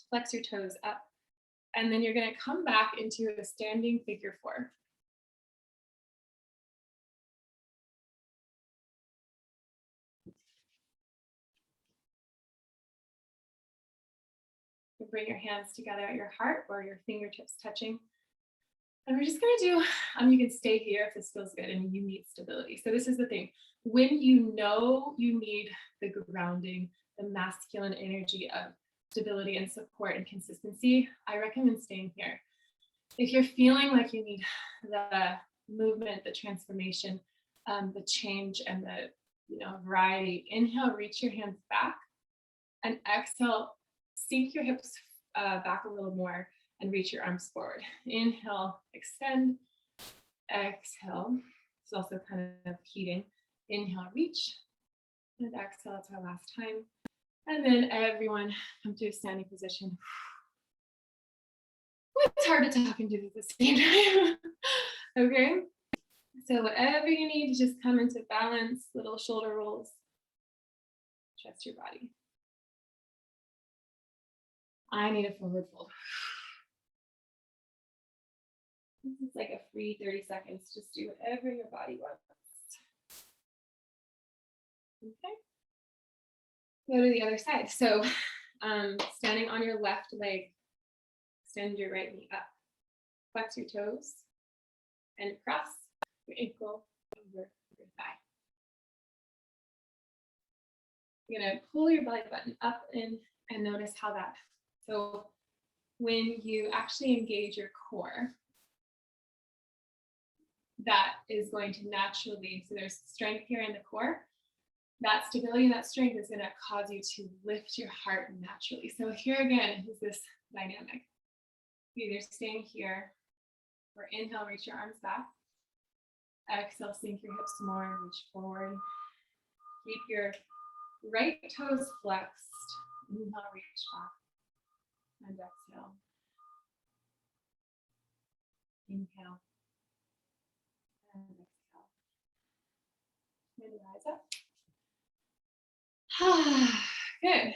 Flex your toes up. And then you're going to come back into a standing figure 4. You bring your hands together at your heart or your fingertips touching. And we're just going to do, you can stay here if this feels good and you need stability. So this is the thing. When you know you need the grounding, the masculine energy of stability and support and consistency, I recommend staying here. If you're feeling like you need the movement, the transformation, the change, and the variety, inhale, reach your hands back, and exhale, sink your hips back a little more and reach your arms forward. Inhale, extend, exhale. It's also kind of heating. Inhale, reach, and exhale. It's our last time. And then everyone come to a standing position. It's hard to talk and do this at the same time. Okay, so whatever you need to just come into balance, little shoulder rolls. Trust your body. I need a forward fold. This is like a free 30 seconds. Just do whatever your body wants. Okay. Go to the other side. So standing on your left leg, extend your right knee up. Flex your toes and cross your ankle over your thigh. You're going to pull your belly button up in and notice how that. So when you actually engage your core, that is going to naturally, so there's strength here in the core. That stability and that strength is going to cause you to lift your heart naturally. So here again is this dynamic. Either staying here or inhale, reach your arms back. Exhale, sink your hips more, reach forward. Keep your right toes flexed. Inhale, reach back. And exhale. Inhale. And exhale. Maybe rise up. Good.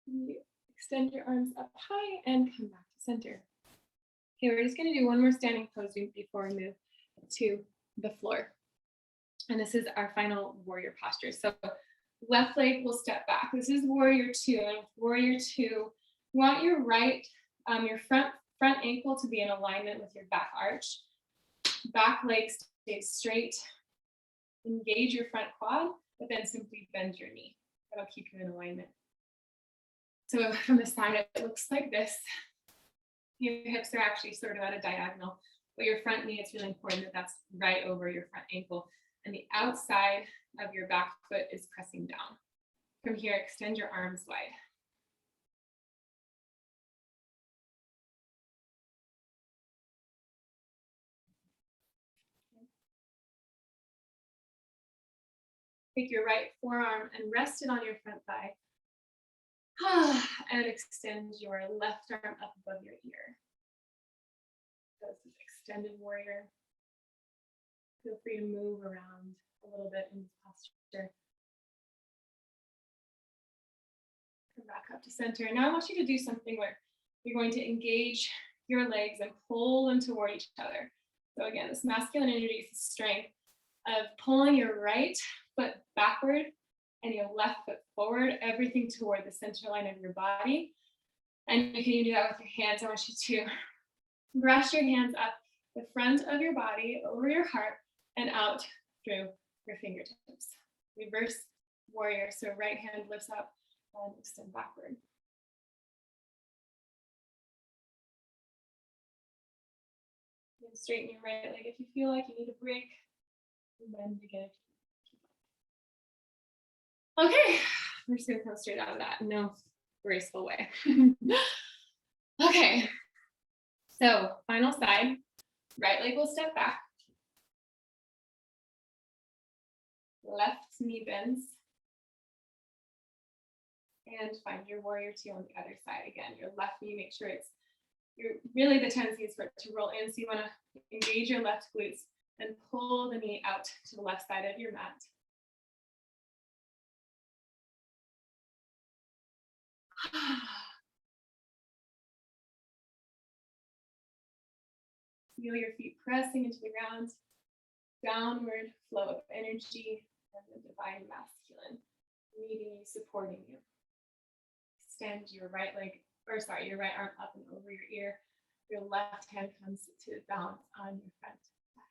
You extend your arms up high and come back to center. Okay, we're just going to do one more standing pose before we move to the floor. And this is our final warrior posture. So left leg will step back. This is warrior 2. And with warrior 2, you want your right, your front ankle to be in alignment with your back arch. Back leg stays straight. engage your front quad, but then simply bend your knee. That'll keep you in alignment. So from the side, it looks like this. Your hips are actually sort of at a diagonal, but your front knee, it's really important that that's right over your front ankle. And the outside of your back foot is pressing down. From here, extend your arms wide. Take your right forearm and rest it on your front thigh. And extend your left arm up above your ear. So this is extended warrior. Feel free to move around a little bit in this posture. Come back up to center. Now I want you to do something where you're going to engage your legs and pull them toward each other. So again, this masculine energy is the strength of pulling your right foot backward and your left foot forward, everything toward the center line of your body. And you can do that with your hands. I want you to brush your hands up the front of your body, over your heart, and out through your fingertips. Reverse warrior. So right hand lifts up and extend backward. And straighten your right leg if you feel like you need a break. And then begin. Okay, we're just gonna come straight out of that. No graceful way. Okay, so final side. Right leg will step back. Left knee bends. And find your warrior two on the other side. Again, your left knee, make sure it's, really the tendency is for it to roll in. So you wanna engage your left glutes and pull the knee out to the left side of your mat. Feel your feet pressing into the ground. Downward flow of energy and the divine masculine meeting you, supporting you. Extend your right leg, or sorry, your right arm up and over your ear. Your left hand comes to balance on your front thigh.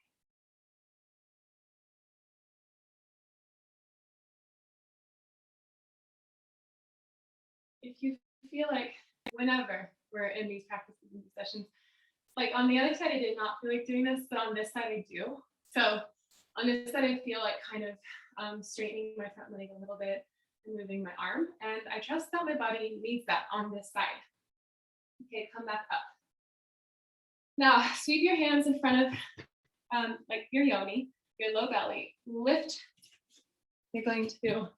If you feel like whenever we're in these practices and sessions, like on the other side, I did not feel like doing this, but on this side I do. So on this side, I feel like kind of straightening my front leg a little bit and moving my arm. And I trust that my body needs that on this side. Okay, come back up. Now, sweep your hands in front of like your yoni, your low belly. Lift. You're going to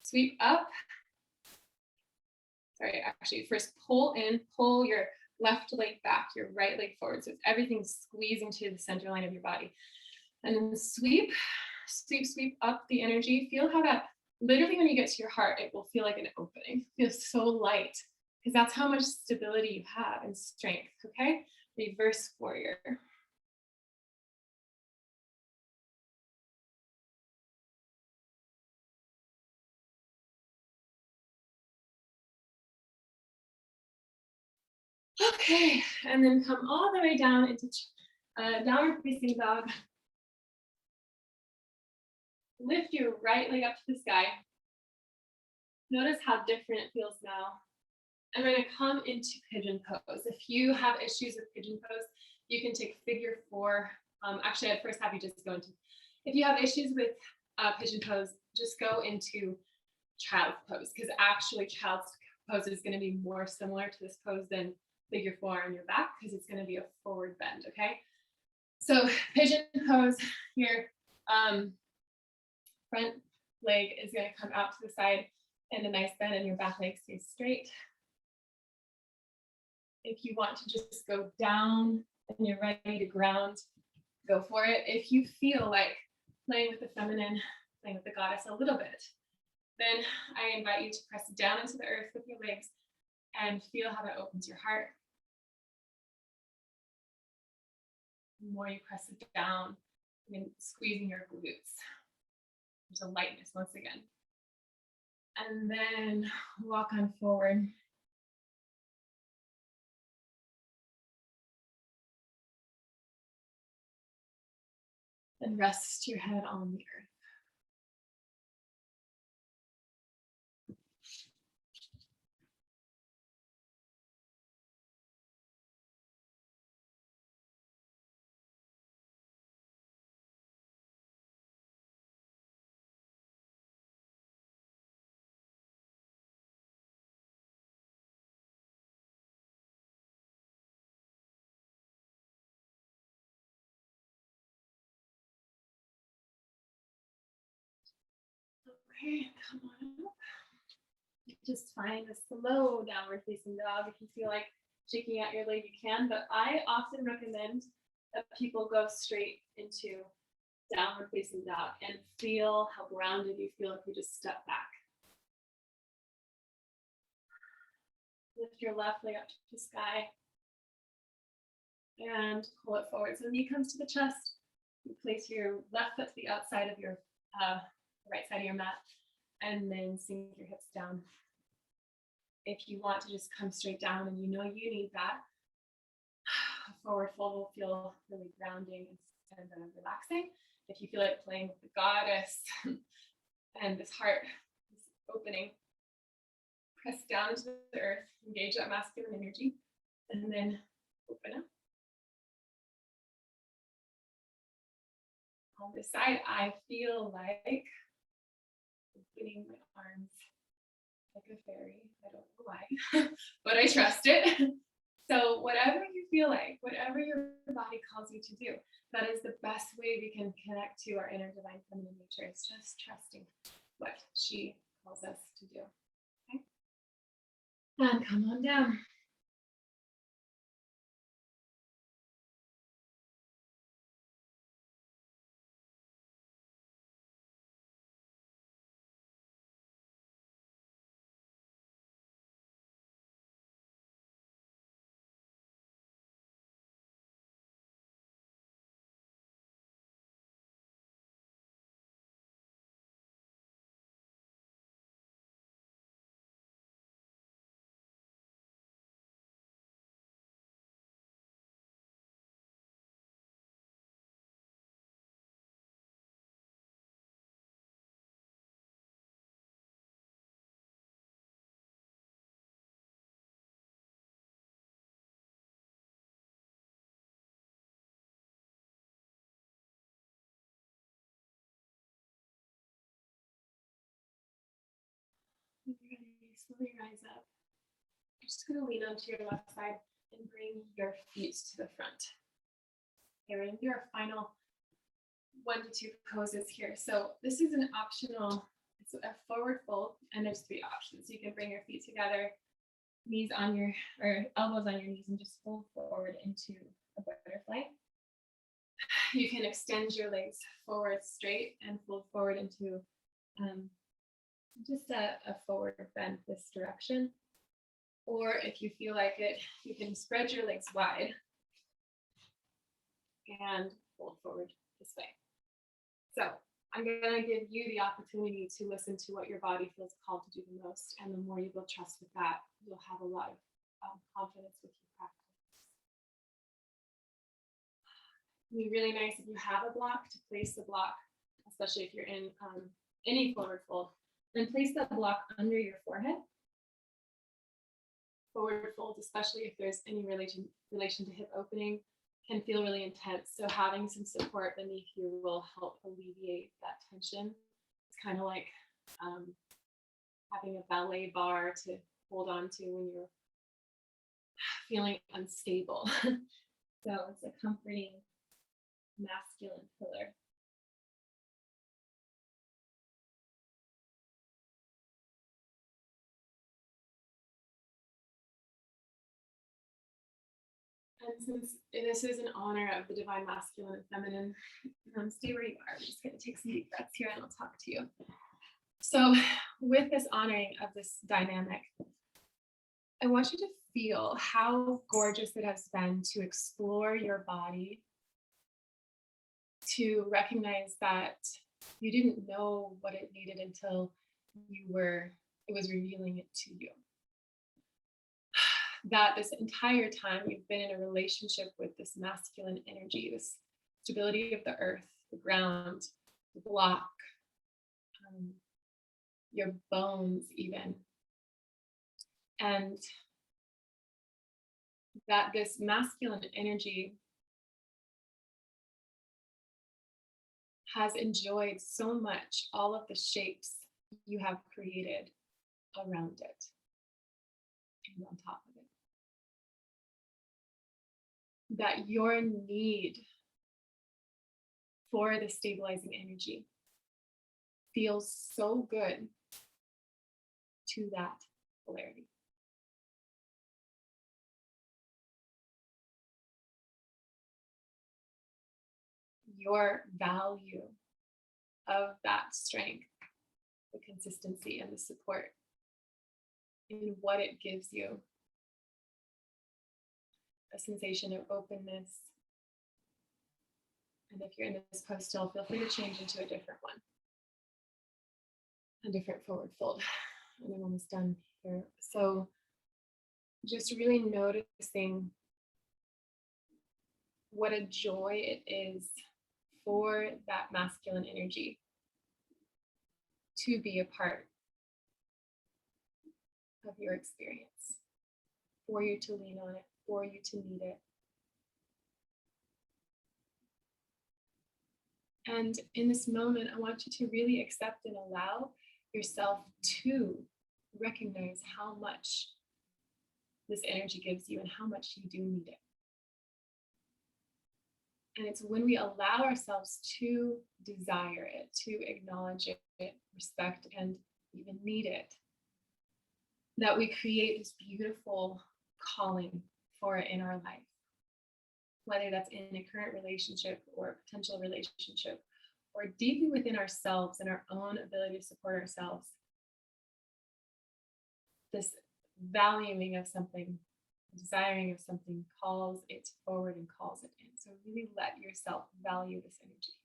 sweep up. Sorry, actually, first pull in, pull your left leg back, your right leg forward. So everything's squeezing to the center line of your body. And then sweep, sweep, sweep up the energy. Feel how that, literally when you get to your heart, it will feel like an opening. It feels so light, because that's how much stability you have and strength, okay? Reverse warrior. Okay, and then come all the way down into downward facing dog. Lift your right leg up to the sky. Notice how different it feels now. And we're gonna come into pigeon pose. If you have issues with pigeon pose, you can take figure 4. Actually, I'd first have you just go into, if you have issues with pigeon pose, just go into child's pose, because actually child's pose is gonna be more similar to this pose than figure 4 on your back, because it's gonna be a forward bend, okay? So pigeon pose, your front leg is gonna come out to the side and a nice bend, and your back leg stays straight. If you want to just go down and you're ready to ground, go for it. If you feel like playing with the feminine, playing with the goddess a little bit, then I invite you to press down into the earth with your legs and feel how that opens your heart. The more you press it down, and squeezing your glutes. There's a lightness once again. And then walk on forward. And rest your head on the earth. Okay, come on up. Just find a slow downward facing dog. If you feel like shaking out your leg, you can, but I often recommend that people go straight into downward facing dog and feel how grounded you feel if you just step back. Lift your left leg up to the sky and pull it forward. So the knee comes to the chest. You place your left foot to the outside of your right side of your mat, and then sink your hips down. If you want to just come straight down and you know you need that, forward fold will feel really grounding and relaxing. If you feel like playing with the goddess and this heart is opening, press down into the earth, engage that masculine energy, and then open up. On this side, I feel like opening my arms like a fairy. I don't know why, but I trust it. So whatever you feel like, whatever your body calls you to do, that is the best way we can connect to our inner divine feminine nature. It's just trusting what she calls us to do. Okay? And come on down. Slowly rise up. You're just going to lean onto your left side and bring your feet to the front. Here in your final 1 to 2 poses here. So this is an optional, it's a forward fold, and there's 3 options. You can bring your feet together, knees on your, or elbows on your knees, and just fold forward into a butterfly. You can extend your legs forward straight and fold forward into just a forward bend this direction. Or if you feel like it, you can spread your legs wide and fold forward this way. So I'm going to give you the opportunity to listen to what your body feels called to do the most. And the more you build trust with that, you'll have a lot of confidence with your practice. It'd be really nice if you have a block to place the block, especially if you're in any forward fold. Then place that block under your forehead. Forward fold, especially if there's any relation to hip opening, can feel really intense. So having some support beneath you will help alleviate that tension. It's kind of like having a ballet bar to hold on to when you're feeling unstable. So it's a comforting masculine pillar. And since this is in honor of the divine masculine and feminine, stay where you are. I'm just going to take some deep breaths here and I'll talk to you. So with this honoring of this dynamic, I want you to feel how gorgeous it has been to explore your body, to recognize that you didn't know what it needed until it was revealing it to you. That this entire time you've been in a relationship with this masculine energy, this stability of the earth, the ground, the block, your bones even. And that this masculine energy has enjoyed so much all of the shapes you have created around it and on top of it. That your need for the stabilizing energy feels so good to that polarity. Your value of that strength, the consistency and the support in what it gives you, a sensation of openness. And if you're in this pose still, feel free to change into a different one, a different forward fold. And I'm almost done here. So just really noticing what a joy it is for that masculine energy to be a part of your experience, for you to lean on it, for you to need it. And in this moment, I want you to really accept and allow yourself to recognize how much this energy gives you and how much you do need it. And it's when we allow ourselves to desire it, to acknowledge it, respect, and even need it, that we create this beautiful calling for it in our life. Whether that's in a current relationship or a potential relationship, or deeply within ourselves and our own ability to support ourselves. This valuing of something, desiring of something calls it forward and calls it in. So really let yourself value this energy.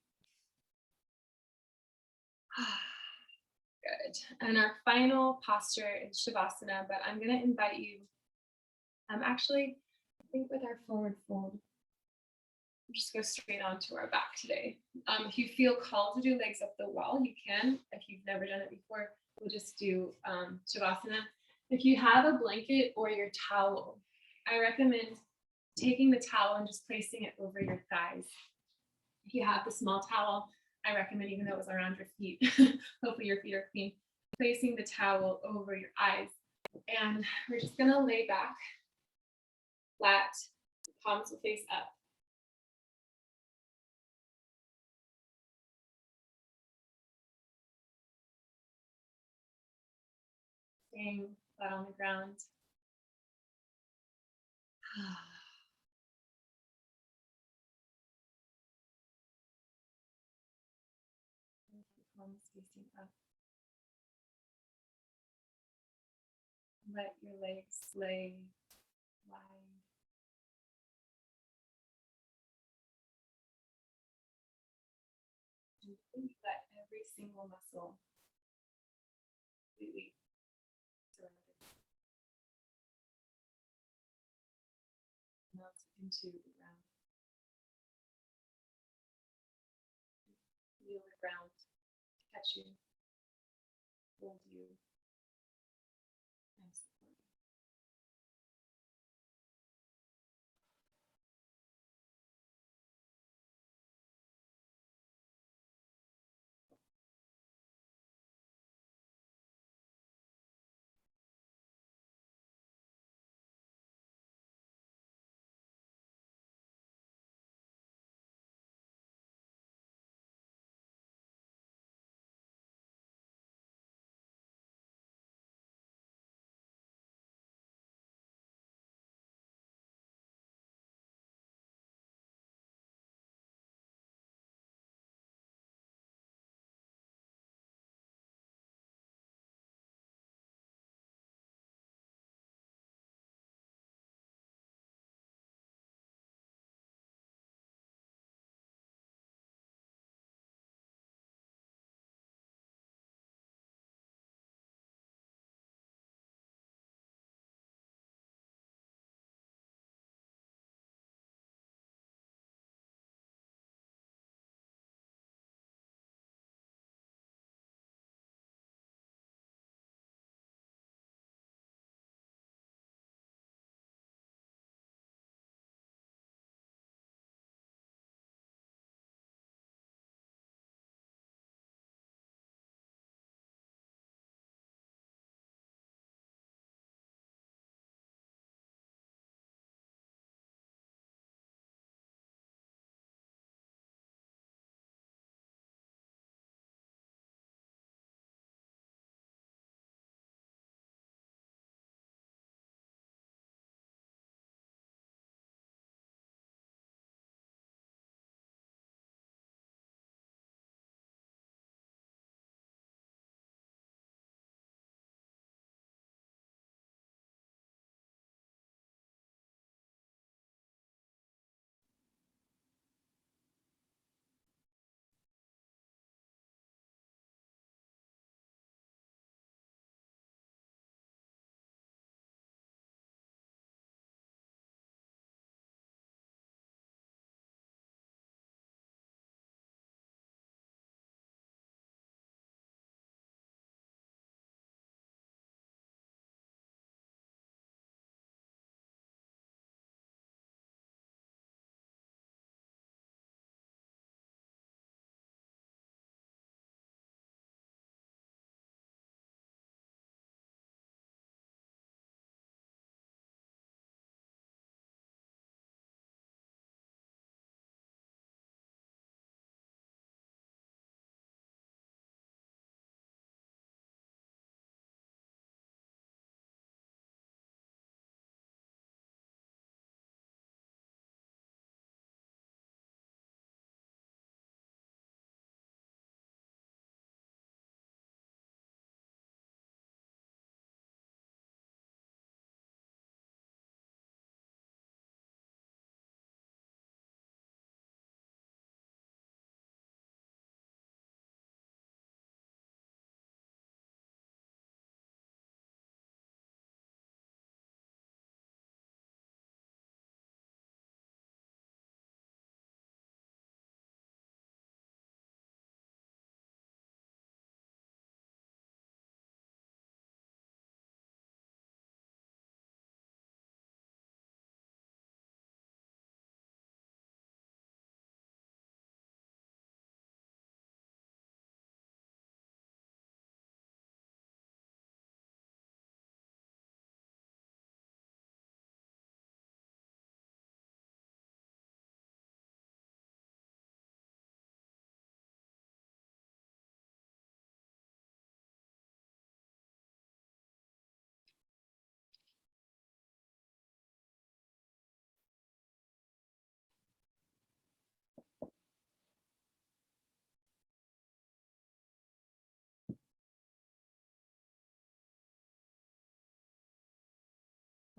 Good. And our final posture is Shavasana, but I'm going to invite you, actually, I think with our forward fold, we'll just go straight onto our back today. If you feel called to do legs up the wall, you can. If you've never done it before, we'll just do Shavasana. If you have a blanket or your towel, I recommend taking the towel and just placing it over your thighs. If you have the small towel, I recommend, even though it was around your feet, hopefully your feet are clean, placing the towel over your eyes. And we're just gonna lay back flat, palms will face up. Staying flat on the ground. Palms facing up. Let your legs lay wide. And think that every single muscle completely surrounded, melt into the ground. Feel the ground catch you, hold you, and support you.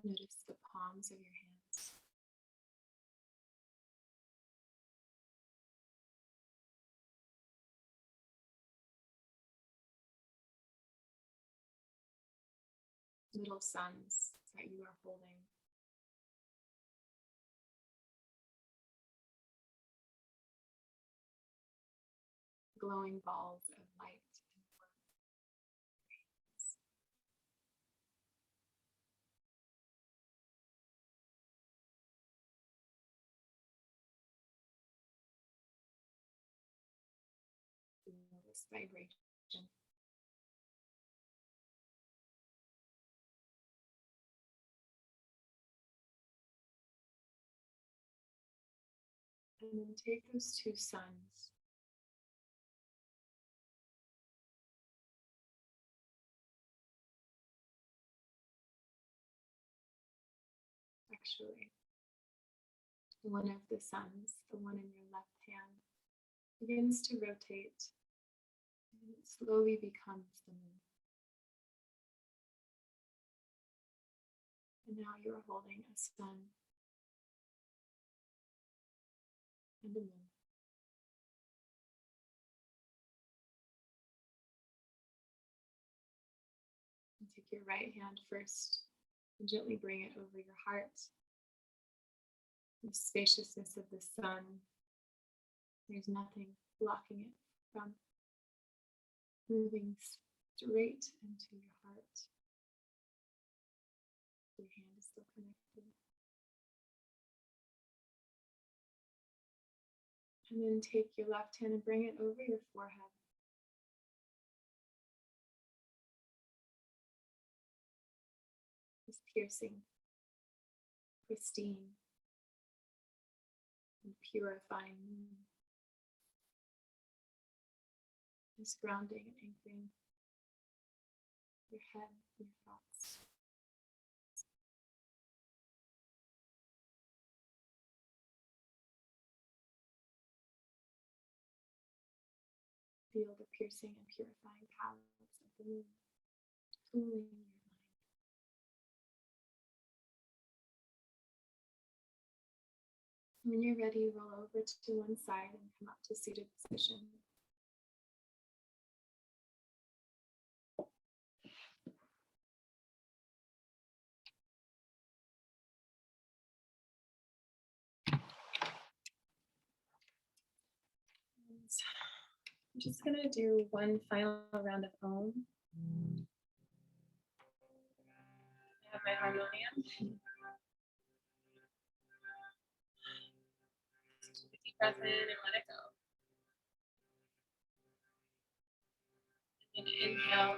Notice the palms of your hands. Little suns that you are holding. Glowing balls of light and warmth. Feel this vibration. And then take those two suns. Actually, one of the suns, the one in your left hand, begins to rotate and it slowly becomes the moon. And now you are holding a sun and a moon. And take your right hand first and gently bring it over your heart. The spaciousness of the sun, there's nothing blocking it from moving straight into your heart. Your hand is still connected. And then take your left hand and bring it over your forehead. This piercing, pristine, and purifying moon is grounding and anchoring your head and your thoughts. Feel the piercing and purifying powers of the moon cooling your mind. When you're ready, roll over to one side and come up to seated position. I'm just going to do one final round of Om. I have my harmonium. Take a deep breath in and let it go. And inhale.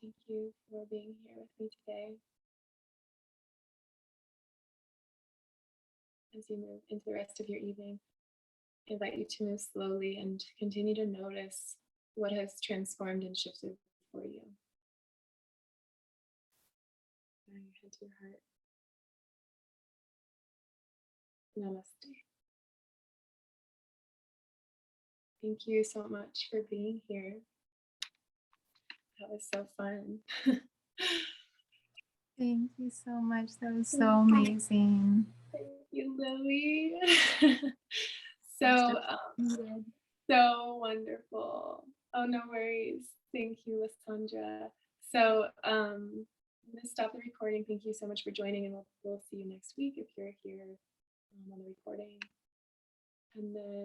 Thank you for being here with me today. As you move into the rest of your evening, I invite you to move slowly and continue to notice what has transformed and shifted for you. Bowing your head to your heart. Namaste. Thank you so much for being here. That was so fun. Thank you so much. That was so amazing. Thank you, Lily. So wonderful. Oh, no worries. Thank you, Lysandra. So I'm going to stop the recording. Thank you so much for joining, and we'll see you next week if you're here on the recording. And then